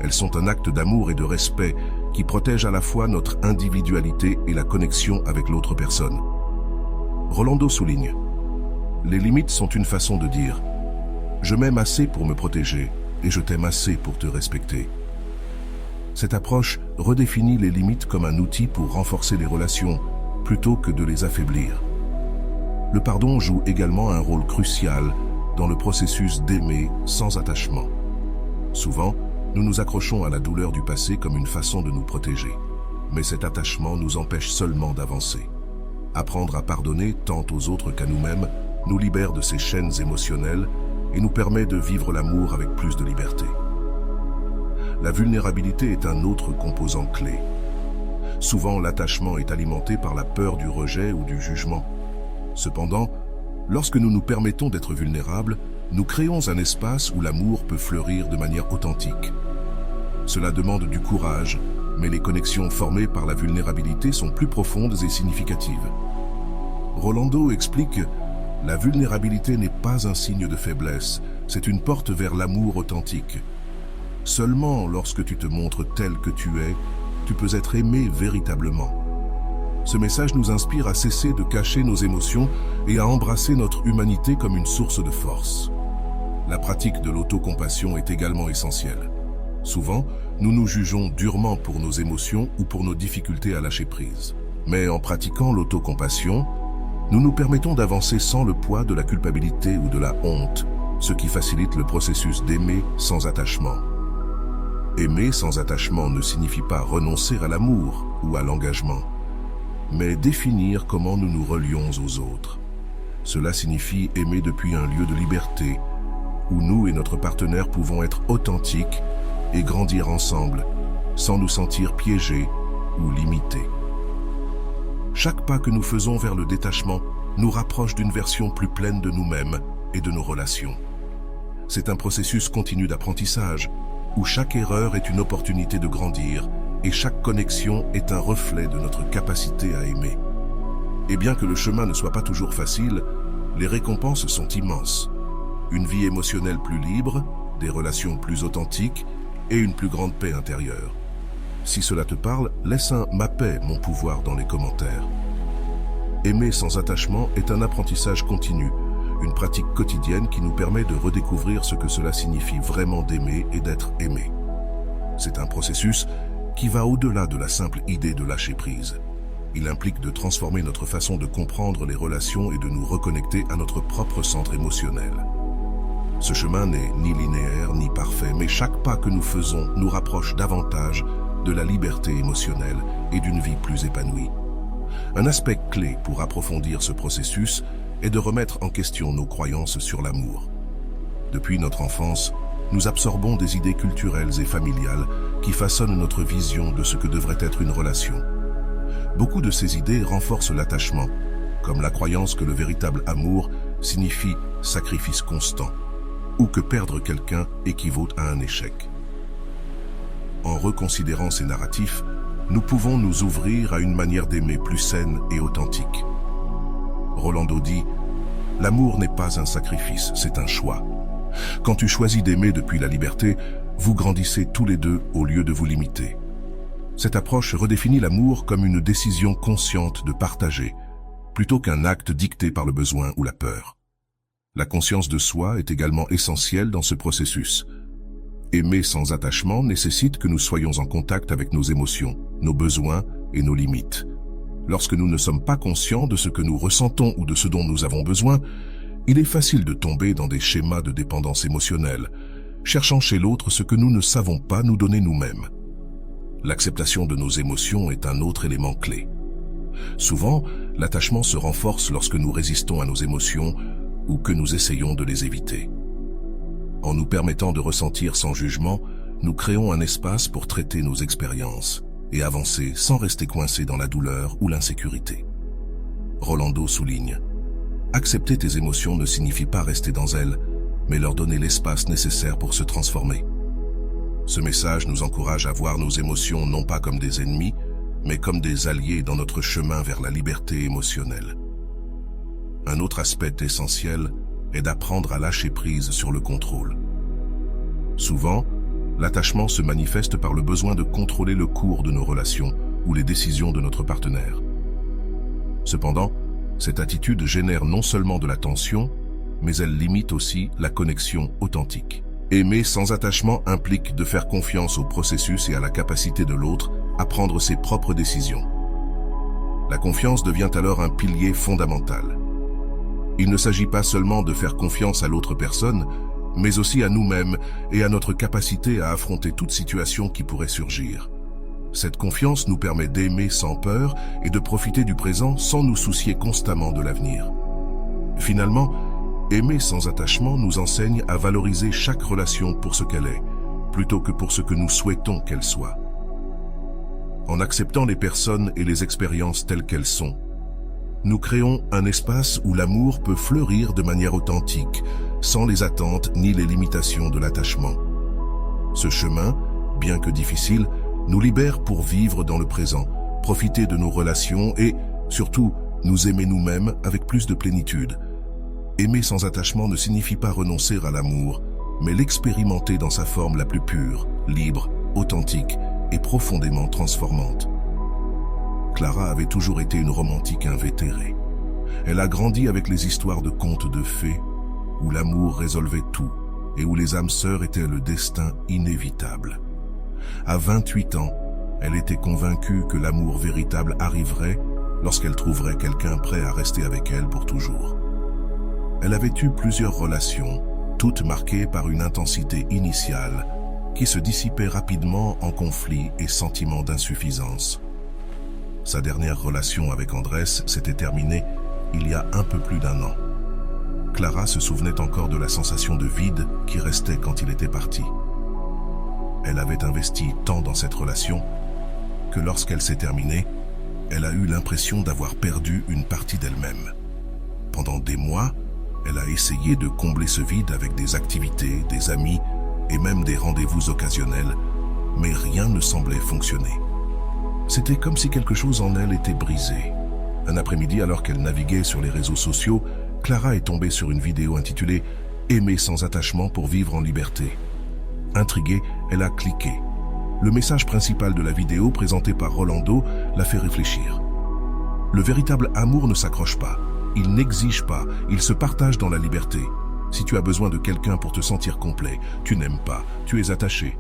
Elles sont un acte d'amour et de respect qui protège à la fois notre individualité et la connexion avec l'autre personne. Rolando souligne: les limites sont une façon de dire « Je m'aime assez pour me protéger et je t'aime assez pour te respecter ». Cette approche redéfinit les limites comme un outil pour renforcer les relations plutôt que de les affaiblir. Le pardon joue également un rôle crucial dans le processus d'aimer sans attachement. Souvent, nous nous accrochons à la douleur du passé comme une façon de nous protéger. Mais cet attachement nous empêche seulement d'avancer. Apprendre à pardonner tant aux autres qu'à nous-mêmes nous libère de ces chaînes émotionnelles et nous permet de vivre l'amour avec plus de liberté. La vulnérabilité est un autre composant clé. Souvent, l'attachement est alimenté par la peur du rejet ou du jugement. Cependant, lorsque nous nous permettons d'être vulnérables, nous créons un espace où l'amour peut fleurir de manière authentique. Cela demande du courage, mais les connexions formées par la vulnérabilité sont plus profondes et significatives. Rolando explique: la vulnérabilité n'est pas un signe de faiblesse, c'est une porte vers l'amour authentique. Seulement lorsque tu te montres tel que tu es, tu peux être aimé véritablement. Ce message nous inspire à cesser de cacher nos émotions et à embrasser notre humanité comme une source de force. La pratique de l'autocompassion est également essentielle. Souvent, nous nous jugeons durement pour nos émotions ou pour nos difficultés à lâcher prise. Mais en pratiquant l'autocompassion, nous nous permettons d'avancer sans le poids de la culpabilité ou de la honte, ce qui facilite le processus d'aimer sans attachement. Aimer sans attachement ne signifie pas renoncer à l'amour ou à l'engagement, mais définir comment nous nous relions aux autres. Cela signifie aimer depuis un lieu de liberté, où nous et notre partenaire pouvons être authentiques et grandir ensemble, sans nous sentir piégés ou limités. Chaque pas que nous faisons vers le détachement nous rapproche d'une version plus pleine de nous-mêmes et de nos relations. C'est un processus continu d'apprentissage, où chaque erreur est une opportunité de grandir et chaque connexion est un reflet de notre capacité à aimer. Et bien que le chemin ne soit pas toujours facile, les récompenses sont immenses. Une vie émotionnelle plus libre, des relations plus authentiques et une plus grande paix intérieure. Si cela te parle, laisse un « ma paix, mon pouvoir » dans les commentaires. Aimer sans attachement est un apprentissage continu, une pratique quotidienne qui nous permet de redécouvrir ce que cela signifie vraiment d'aimer et d'être aimé. C'est un processus qui va au-delà de la simple idée de lâcher prise. Il implique de transformer notre façon de comprendre les relations et de nous reconnecter à notre propre centre émotionnel. Ce chemin n'est ni linéaire ni parfait, mais chaque pas que nous faisons nous rapproche davantage de la liberté émotionnelle et d'une vie plus épanouie. Un aspect clé pour approfondir ce processus est de remettre en question nos croyances sur l'amour. Depuis notre enfance, nous absorbons des idées culturelles et familiales qui façonnent notre vision de ce que devrait être une relation. Beaucoup de ces idées renforcent l'attachement, comme la croyance que le véritable amour signifie sacrifice constant, ou que perdre quelqu'un équivaut à un échec. En reconsidérant ces narratifs, nous pouvons nous ouvrir à une manière d'aimer plus saine et authentique. Rolando dit: l'amour n'est pas un sacrifice, c'est un choix. Quand tu choisis d'aimer depuis la liberté, vous grandissez tous les deux au lieu de vous limiter. Cette approche redéfinit l'amour comme une décision consciente de partager, plutôt qu'un acte dicté par le besoin ou la peur. La conscience de soi est également essentielle dans ce processus. Aimer sans attachement nécessite que nous soyons en contact avec nos émotions, nos besoins et nos limites. Lorsque nous ne sommes pas conscients de ce que nous ressentons ou de ce dont nous avons besoin, il est facile de tomber dans des schémas de dépendance émotionnelle, cherchant chez l'autre ce que nous ne savons pas nous donner nous-mêmes. L'acceptation de nos émotions est un autre élément clé. Souvent, l'attachement se renforce lorsque nous résistons à nos émotions ou que nous essayons de les éviter. En nous permettant de ressentir sans jugement, nous créons un espace pour traiter nos expériences et avancer sans rester coincé dans la douleur ou l'insécurité. Rolando souligne: accepter tes émotions ne signifie pas rester dans elles, mais leur donner l'espace nécessaire pour se transformer. Ce message nous encourage à voir nos émotions non pas comme des ennemis, mais comme des alliés dans notre chemin vers la liberté émotionnelle. Un autre aspect essentiel est d'apprendre à lâcher prise sur le contrôle. Souvent, l'attachement se manifeste par le besoin de contrôler le cours de nos relations ou les décisions de notre partenaire. Cependant, cette attitude génère non seulement de la tension, mais elle limite aussi la connexion authentique. Aimer sans attachement implique de faire confiance au processus et à la capacité de l'autre à prendre ses propres décisions. La confiance devient alors un pilier fondamental. Il ne s'agit pas seulement de faire confiance à l'autre personne, mais aussi à nous-mêmes et à notre capacité à affronter toute situation qui pourrait surgir. Cette confiance nous permet d'aimer sans peur et de profiter du présent sans nous soucier constamment de l'avenir. Finalement, aimer sans attachement nous enseigne à valoriser chaque relation pour ce qu'elle est, plutôt que pour ce que nous souhaitons qu'elle soit. En acceptant les personnes et les expériences telles qu'elles sont, nous créons un espace où l'amour peut fleurir de manière authentique, sans les attentes ni les limitations de l'attachement. Ce chemin, bien que difficile, nous libère pour vivre dans le présent, profiter de nos relations et, surtout, nous aimer nous-mêmes avec plus de plénitude. Aimer sans attachement ne signifie pas renoncer à l'amour, mais l'expérimenter dans sa forme la plus pure, libre, authentique et profondément transformante. Clara avait toujours été une romantique invétérée. Elle a grandi avec les histoires de contes de fées, où l'amour résolvait tout et où les âmes sœurs étaient le destin inévitable. À 28 ans, elle était convaincue que l'amour véritable arriverait lorsqu'elle trouverait quelqu'un prêt à rester avec elle pour toujours. Elle avait eu plusieurs relations, toutes marquées par une intensité initiale qui se dissipait rapidement en conflits et sentiments d'insuffisance. Sa dernière relation avec Andrés s'était terminée il y a un peu plus d'1 an. Clara se souvenait encore de la sensation de vide qui restait quand il était parti. Elle avait investi tant dans cette relation que lorsqu'elle s'est terminée, elle a eu l'impression d'avoir perdu une partie d'elle-même. Pendant des mois, elle a essayé de combler ce vide avec des activités, des amis et même des rendez-vous occasionnels, mais rien ne semblait fonctionner. C'était comme si quelque chose en elle était brisé. Un après-midi, alors qu'elle naviguait sur les réseaux sociaux, Clara est tombée sur une vidéo intitulée « Aimer sans attachement pour vivre en liberté ». Intriguée, elle a cliqué. Le message principal de la vidéo, présenté par Rolando, l'a fait réfléchir. Le véritable amour ne s'accroche pas, il n'exige pas, il se partage dans la liberté. Si tu as besoin de quelqu'un pour te sentir complet, tu n'aimes pas, tu es attaché.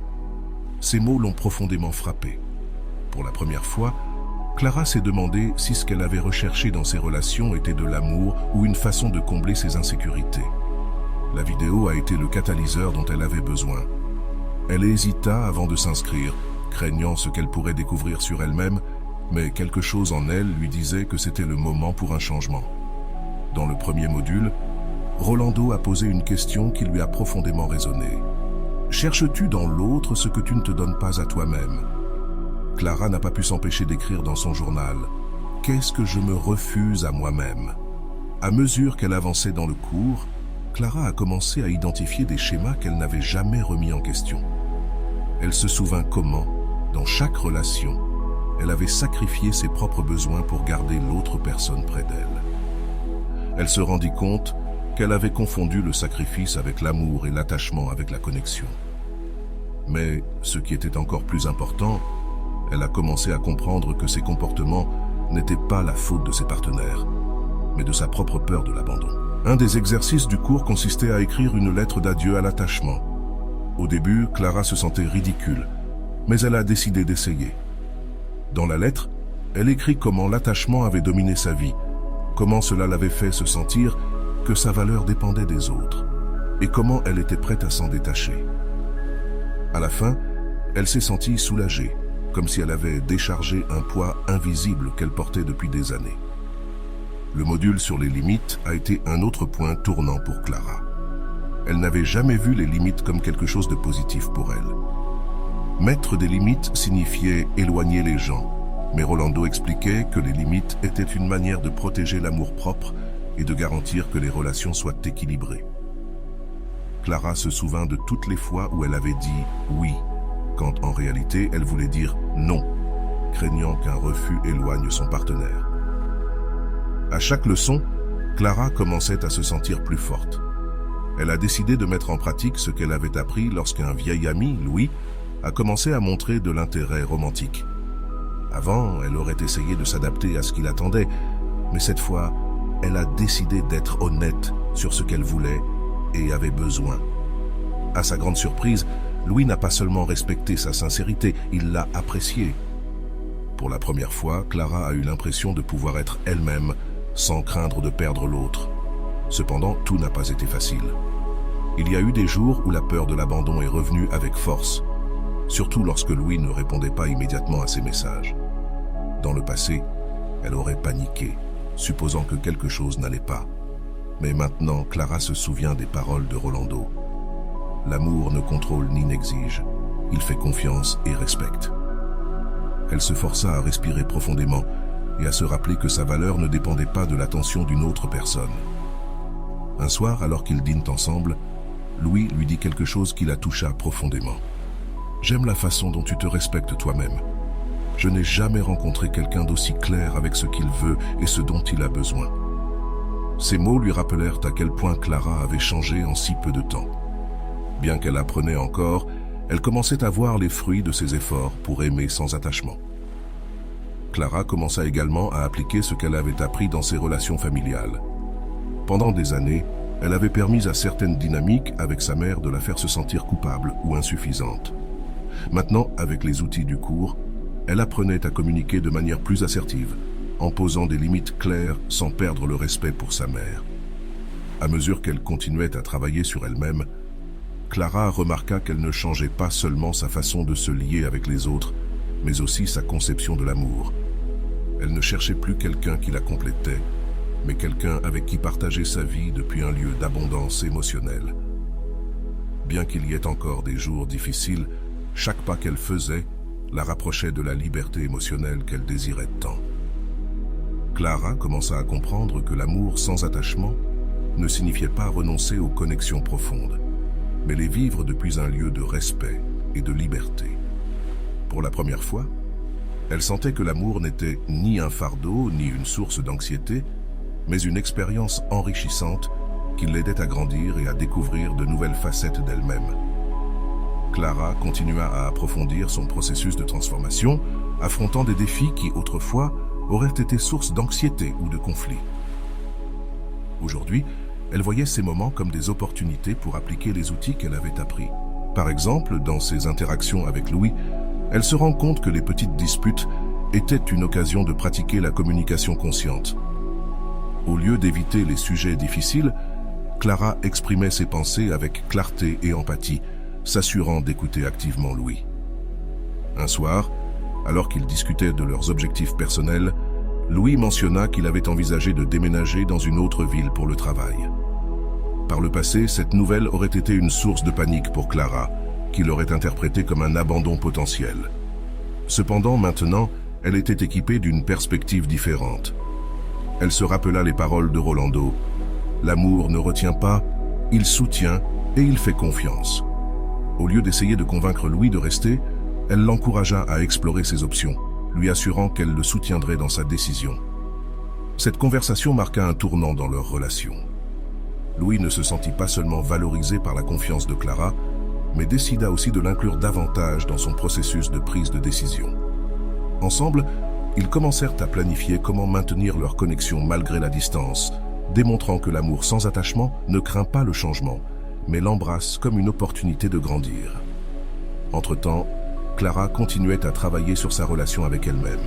Ces mots l'ont profondément frappée. Pour la première fois, Clara s'est demandé si ce qu'elle avait recherché dans ses relations était de l'amour ou une façon de combler ses insécurités. La vidéo a été le catalyseur dont elle avait besoin. Elle hésita avant de s'inscrire, craignant ce qu'elle pourrait découvrir sur elle-même, mais quelque chose en elle lui disait que c'était le moment pour un changement. Dans le premier module, Rolando a posé une question qui lui a profondément résonné. Cherches-tu dans l'autre ce que tu ne te donnes pas à toi-même ? Clara n'a pas pu s'empêcher d'écrire dans son journal « Qu'est-ce que je me refuse à moi-même » À mesure qu'elle avançait dans le cours, Clara a commencé à identifier des schémas qu'elle n'avait jamais remis en question. Elle se souvint comment, dans chaque relation, elle avait sacrifié ses propres besoins pour garder l'autre personne près d'elle. Elle se rendit compte qu'elle avait confondu le sacrifice avec l'amour et l'attachement avec la connexion. Mais, ce qui était encore plus important, elle a commencé à comprendre que ses comportements n'étaient pas la faute de ses partenaires, mais de sa propre peur de l'abandon. Un des exercices du cours consistait à écrire une lettre d'adieu à l'attachement. Au début, Clara se sentait ridicule, mais elle a décidé d'essayer. Dans la lettre, elle écrit comment l'attachement avait dominé sa vie, comment cela l'avait fait se sentir que sa valeur dépendait des autres, et comment elle était prête à s'en détacher. À la fin, elle s'est sentie soulagée, comme si elle avait déchargé un poids invisible qu'elle portait depuis des années. Le module sur les limites a été un autre point tournant pour Clara. Elle n'avait jamais vu les limites comme quelque chose de positif pour elle. Mettre des limites signifiait éloigner les gens, mais Rolando expliquait que les limites étaient une manière de protéger l'amour-propre et de garantir que les relations soient équilibrées. Clara se souvint de toutes les fois où elle avait dit « oui » quand en réalité elle voulait dire non, craignant qu'un refus éloigne son partenaire. À chaque leçon, Clara commençait à se sentir plus forte. Elle a décidé de mettre en pratique ce qu'elle avait appris lorsqu'un vieil ami, Louis, a commencé à montrer de l'intérêt romantique. Avant, elle aurait essayé de s'adapter à ce qu'il attendait, mais cette fois, elle a décidé d'être honnête sur ce qu'elle voulait et avait besoin. À sa grande surprise, Louis n'a pas seulement respecté sa sincérité, il l'a appréciée. Pour la première fois, Clara a eu l'impression de pouvoir être elle-même sans craindre de perdre l'autre. Cependant, tout n'a pas été facile. Il y a eu des jours où la peur de l'abandon est revenue avec force, surtout lorsque Louis ne répondait pas immédiatement à ses messages. Dans le passé, elle aurait paniqué, supposant que quelque chose n'allait pas. Mais maintenant, Clara se souvient des paroles de Rolando. L'amour ne contrôle ni n'exige, il fait confiance et respecte. Elle se força à respirer profondément et à se rappeler que sa valeur ne dépendait pas de l'attention d'une autre personne. Un soir, alors qu'ils dînent ensemble, Louis lui dit quelque chose qui la toucha profondément. « J'aime la façon dont tu te respectes toi-même. Je n'ai jamais rencontré quelqu'un d'aussi clair avec ce qu'il veut et ce dont il a besoin. » Ces mots lui rappelèrent à quel point Clara avait changé en si peu de temps. Bien qu'elle apprenait encore, elle commençait à voir les fruits de ses efforts pour aimer sans attachement. Clara commença également à appliquer ce qu'elle avait appris dans ses relations familiales. Pendant des années, elle avait permis à certaines dynamiques avec sa mère de la faire se sentir coupable ou insuffisante. Maintenant, avec les outils du cours, elle apprenait à communiquer de manière plus assertive, en posant des limites claires sans perdre le respect pour sa mère. À mesure qu'elle continuait à travailler sur elle-même, Clara remarqua qu'elle ne changeait pas seulement sa façon de se lier avec les autres, mais aussi sa conception de l'amour. Elle ne cherchait plus quelqu'un qui la complétait, mais quelqu'un avec qui partager sa vie depuis un lieu d'abondance émotionnelle. Bien qu'il y ait encore des jours difficiles, chaque pas qu'elle faisait la rapprochait de la liberté émotionnelle qu'elle désirait tant. Clara commença à comprendre que l'amour sans attachement ne signifiait pas renoncer aux connexions profondes, mais les vivre depuis un lieu de respect et de liberté. Pour la première fois, elle sentait que l'amour n'était ni un fardeau ni une source d'anxiété, mais une expérience enrichissante qui l'aidait à grandir et à découvrir de nouvelles facettes d'elle-même. Clara continua à approfondir son processus de transformation, affrontant des défis qui, autrefois, auraient été source d'anxiété ou de conflit. Aujourd'hui, elle voyait ces moments comme des opportunités pour appliquer les outils qu'elle avait appris. Par exemple, dans ses interactions avec Louis, elle se rend compte que les petites disputes étaient une occasion de pratiquer la communication consciente. Au lieu d'éviter les sujets difficiles, Clara exprimait ses pensées avec clarté et empathie, s'assurant d'écouter activement Louis. Un soir, alors qu'ils discutaient de leurs objectifs personnels, Louis mentionna qu'il avait envisagé de déménager dans une autre ville pour le travail. Par le passé, cette nouvelle aurait été une source de panique pour Clara, qui l'aurait interprétée comme un abandon potentiel. Cependant, maintenant, elle était équipée d'une perspective différente. Elle se rappela les paroles de Rolando. « L'amour ne retient pas, il soutient et il fait confiance. » Au lieu d'essayer de convaincre Louis de rester, elle l'encouragea à explorer ses options, lui assurant qu'elle le soutiendrait dans sa décision. Cette conversation marqua un tournant dans leur relation. Louis ne se sentit pas seulement valorisé par la confiance de Clara, mais décida aussi de l'inclure davantage dans son processus de prise de décision. Ensemble, ils commencèrent à planifier comment maintenir leur connexion malgré la distance, démontrant que l'amour sans attachement ne craint pas le changement, mais l'embrasse comme une opportunité de grandir. Entre-temps, Clara continuait à travailler sur sa relation avec elle-même.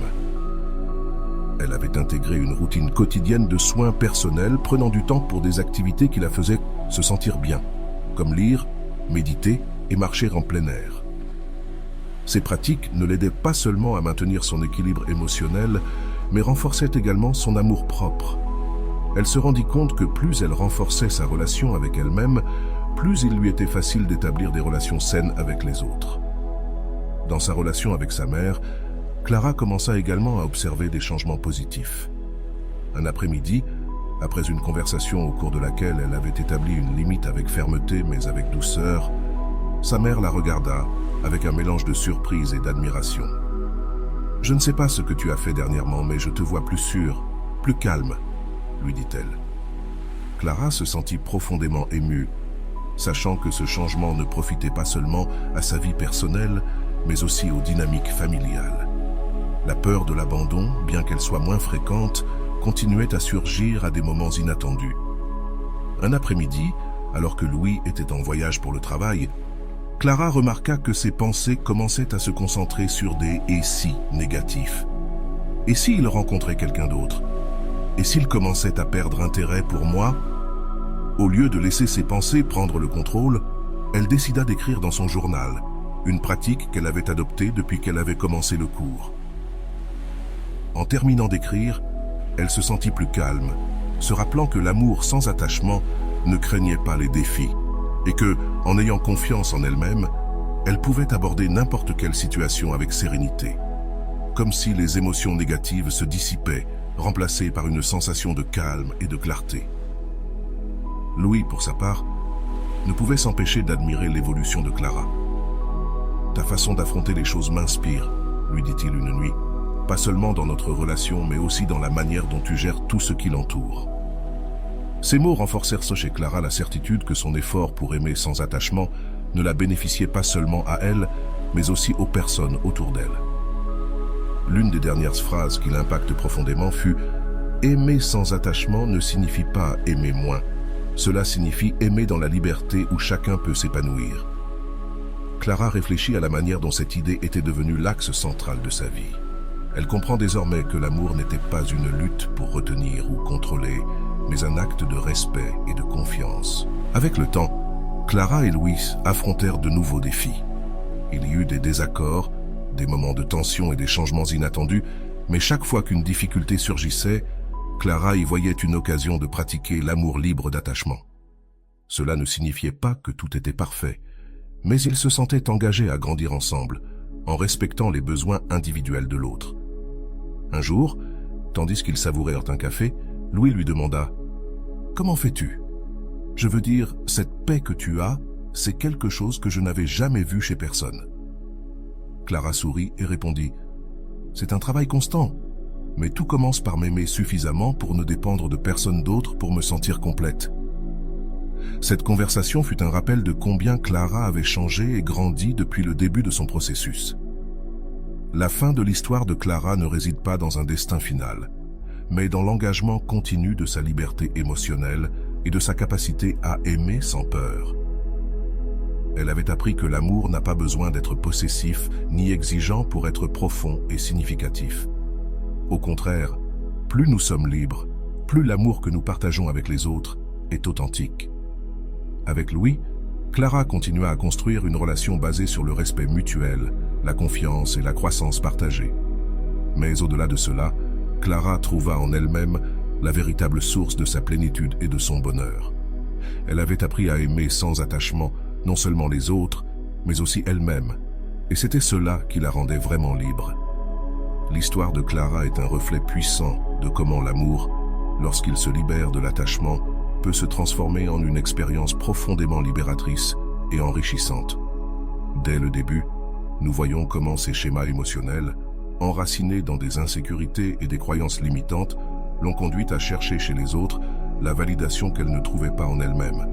Elle avait intégré une routine quotidienne de soins personnels, prenant du temps pour des activités qui la faisaient se sentir bien, comme lire, méditer et marcher en plein air. Ces pratiques ne l'aidaient pas seulement à maintenir son équilibre émotionnel, mais renforçaient également son amour-propre. Elle se rendit compte que plus elle renforçait sa relation avec elle-même, plus il lui était facile d'établir des relations saines avec les autres. Dans sa relation avec sa mère, Clara commença également à observer des changements positifs. Un après-midi, après une conversation au cours de laquelle elle avait établi une limite avec fermeté mais avec douceur, sa mère la regarda avec un mélange de surprise et d'admiration. « Je ne sais pas ce que tu as fait dernièrement, mais je te vois plus sûre, plus calme, » lui dit-elle. Clara se sentit profondément émue, sachant que ce changement ne profitait pas seulement à sa vie personnelle, mais aussi aux dynamiques familiales. La peur de l'abandon, bien qu'elle soit moins fréquente, continuait à surgir à des moments inattendus. Un après-midi, alors que Louis était en voyage pour le travail, Clara remarqua que ses pensées commençaient à se concentrer sur des « et si » négatifs. Et s'il rencontrait quelqu'un d'autre? Et s'il commençait à perdre intérêt pour moi? Au lieu de laisser ses pensées prendre le contrôle, elle décida d'écrire dans son journal, une pratique qu'elle avait adoptée depuis qu'elle avait commencé le cours. En terminant d'écrire, elle se sentit plus calme, se rappelant que l'amour sans attachement ne craignait pas les défis, et que, en ayant confiance en elle-même, elle pouvait aborder n'importe quelle situation avec sérénité, comme si les émotions négatives se dissipaient, remplacées par une sensation de calme et de clarté. Louis, pour sa part, ne pouvait s'empêcher d'admirer l'évolution de Clara. « Ta façon d'affronter les choses m'inspire, » lui dit-il une nuit, « pas seulement dans notre relation, mais aussi dans la manière dont tu gères tout ce qui l'entoure. » Ces mots renforcèrent chez Clara la certitude que son effort pour aimer sans attachement ne la bénéficiait pas seulement à elle, mais aussi aux personnes autour d'elle. L'une des dernières phrases qui l'impacte profondément fut « Aimer sans attachement ne signifie pas aimer moins. Cela signifie aimer dans la liberté où chacun peut s'épanouir. » Clara réfléchit à la manière dont cette idée était devenue l'axe central de sa vie. Elle comprend désormais que l'amour n'était pas une lutte pour retenir ou contrôler, mais un acte de respect et de confiance. Avec le temps, Clara et Louis affrontèrent de nouveaux défis. Il y eut des désaccords, des moments de tension et des changements inattendus, mais chaque fois qu'une difficulté surgissait, Clara y voyait une occasion de pratiquer l'amour libre d'attachement. Cela ne signifiait pas que tout était parfait, mais ils se sentaient engagés à grandir ensemble, en respectant les besoins individuels de l'autre. Un jour, tandis qu'ils savourèrent un café, Louis lui demanda « Comment fais-tu? Je veux dire, cette paix que tu as, c'est quelque chose que je n'avais jamais vu chez personne. » Clara sourit et répondit « C'est un travail constant, mais tout commence par m'aimer suffisamment pour ne dépendre de personne d'autre pour me sentir complète. » Cette conversation fut un rappel de combien Clara avait changé et grandi depuis le début de son processus. La fin de l'histoire de Clara ne réside pas dans un destin final, mais dans l'engagement continu de sa liberté émotionnelle et de sa capacité à aimer sans peur. Elle avait appris que l'amour n'a pas besoin d'être possessif ni exigeant pour être profond et significatif. Au contraire, plus nous sommes libres, plus l'amour que nous partageons avec les autres est authentique. Avec Louis, Clara continua à construire une relation basée sur le respect mutuel, la confiance et la croissance partagée. Mais au-delà de cela, Clara trouva en elle-même la véritable source de sa plénitude et de son bonheur. Elle avait appris à aimer sans attachement non seulement les autres, mais aussi elle-même, et c'était cela qui la rendait vraiment libre. L'histoire de Clara est un reflet puissant de comment l'amour, lorsqu'il se libère de l'attachement, peut se transformer en une expérience profondément libératrice et enrichissante. Dès le début, nous voyons comment ces schémas émotionnels, enracinés dans des insécurités et des croyances limitantes, l'ont conduite à chercher chez les autres la validation qu'elle ne trouvait pas en elle-même.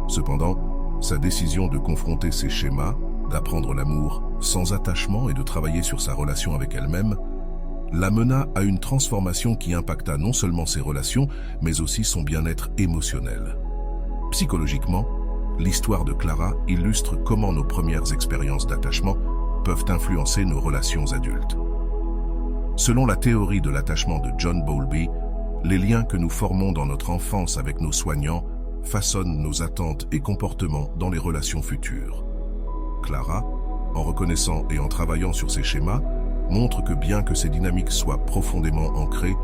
Cependant, sa décision de confronter ces schémas, d'apprendre l'amour sans attachement et de travailler sur sa relation avec elle-même, l'amena à une transformation qui impacta non seulement ses relations, mais aussi son bien-être émotionnel. Psychologiquement, l'histoire de Clara illustre comment nos premières expériences d'attachement peuvent influencer nos relations adultes. Selon la théorie de l'attachement de John Bowlby, les liens que nous formons dans notre enfance avec nos soignants façonnent nos attentes et comportements dans les relations futures. Clara, en reconnaissant et en travaillant sur ces schémas, montre que bien que ces dynamiques soient profondément ancrées,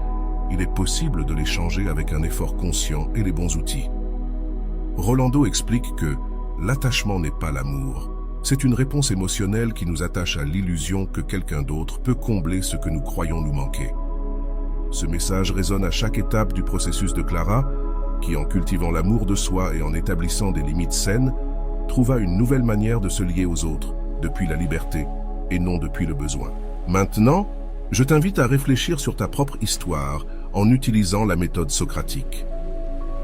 il est possible de les changer avec un effort conscient et les bons outils. Rolando explique que l'attachement n'est pas l'amour, c'est une réponse émotionnelle qui nous attache à l'illusion que quelqu'un d'autre peut combler ce que nous croyons nous manquer. Ce message résonne à chaque étape du processus de Clara, qui en cultivant l'amour de soi et en établissant des limites saines, trouva une nouvelle manière de se lier aux autres, depuis la liberté et non depuis le besoin. Maintenant, je t'invite à réfléchir sur ta propre histoire en utilisant la méthode socratique.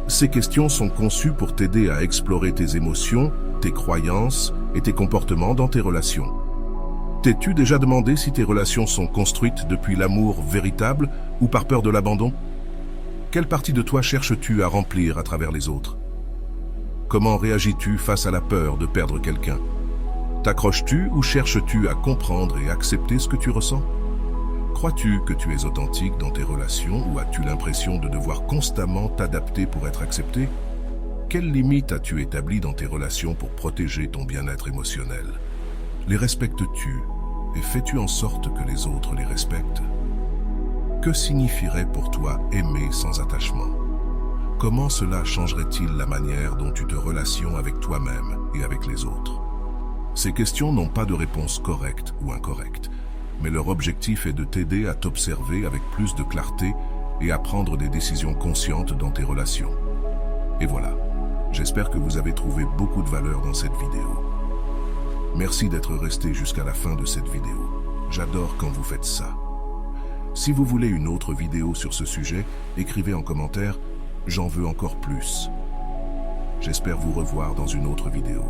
Ces questions sont conçues pour t'aider à explorer tes émotions, tes croyances et tes comportements dans tes relations. T'es-tu déjà demandé si tes relations sont construites depuis l'amour véritable ou par peur de l'abandon? Quelle partie de toi cherches-tu à remplir à travers les autres? Comment réagis-tu face à la peur de perdre quelqu'un? T'accroches-tu ou cherches-tu à comprendre et accepter ce que tu ressens? Crois-tu que tu es authentique dans tes relations ou as-tu l'impression de devoir constamment t'adapter pour être accepté? Quelles limites as-tu établies dans tes relations pour protéger ton bien-être émotionnel? Les respectes-tu et fais-tu en sorte que les autres les respectent? Que signifierait pour toi aimer sans attachement? Comment cela changerait-il la manière dont tu te relationnes avec toi-même et avec les autres? Ces questions n'ont pas de réponse correcte ou incorrecte, mais leur objectif est de t'aider à t'observer avec plus de clarté et à prendre des décisions conscientes dans tes relations. Et voilà, j'espère que vous avez trouvé beaucoup de valeur dans cette vidéo. Merci d'être resté jusqu'à la fin de cette vidéo. J'adore quand vous faites ça. Si vous voulez une autre vidéo sur ce sujet, écrivez en commentaire « J'en veux encore plus ». J'espère vous revoir dans une autre vidéo.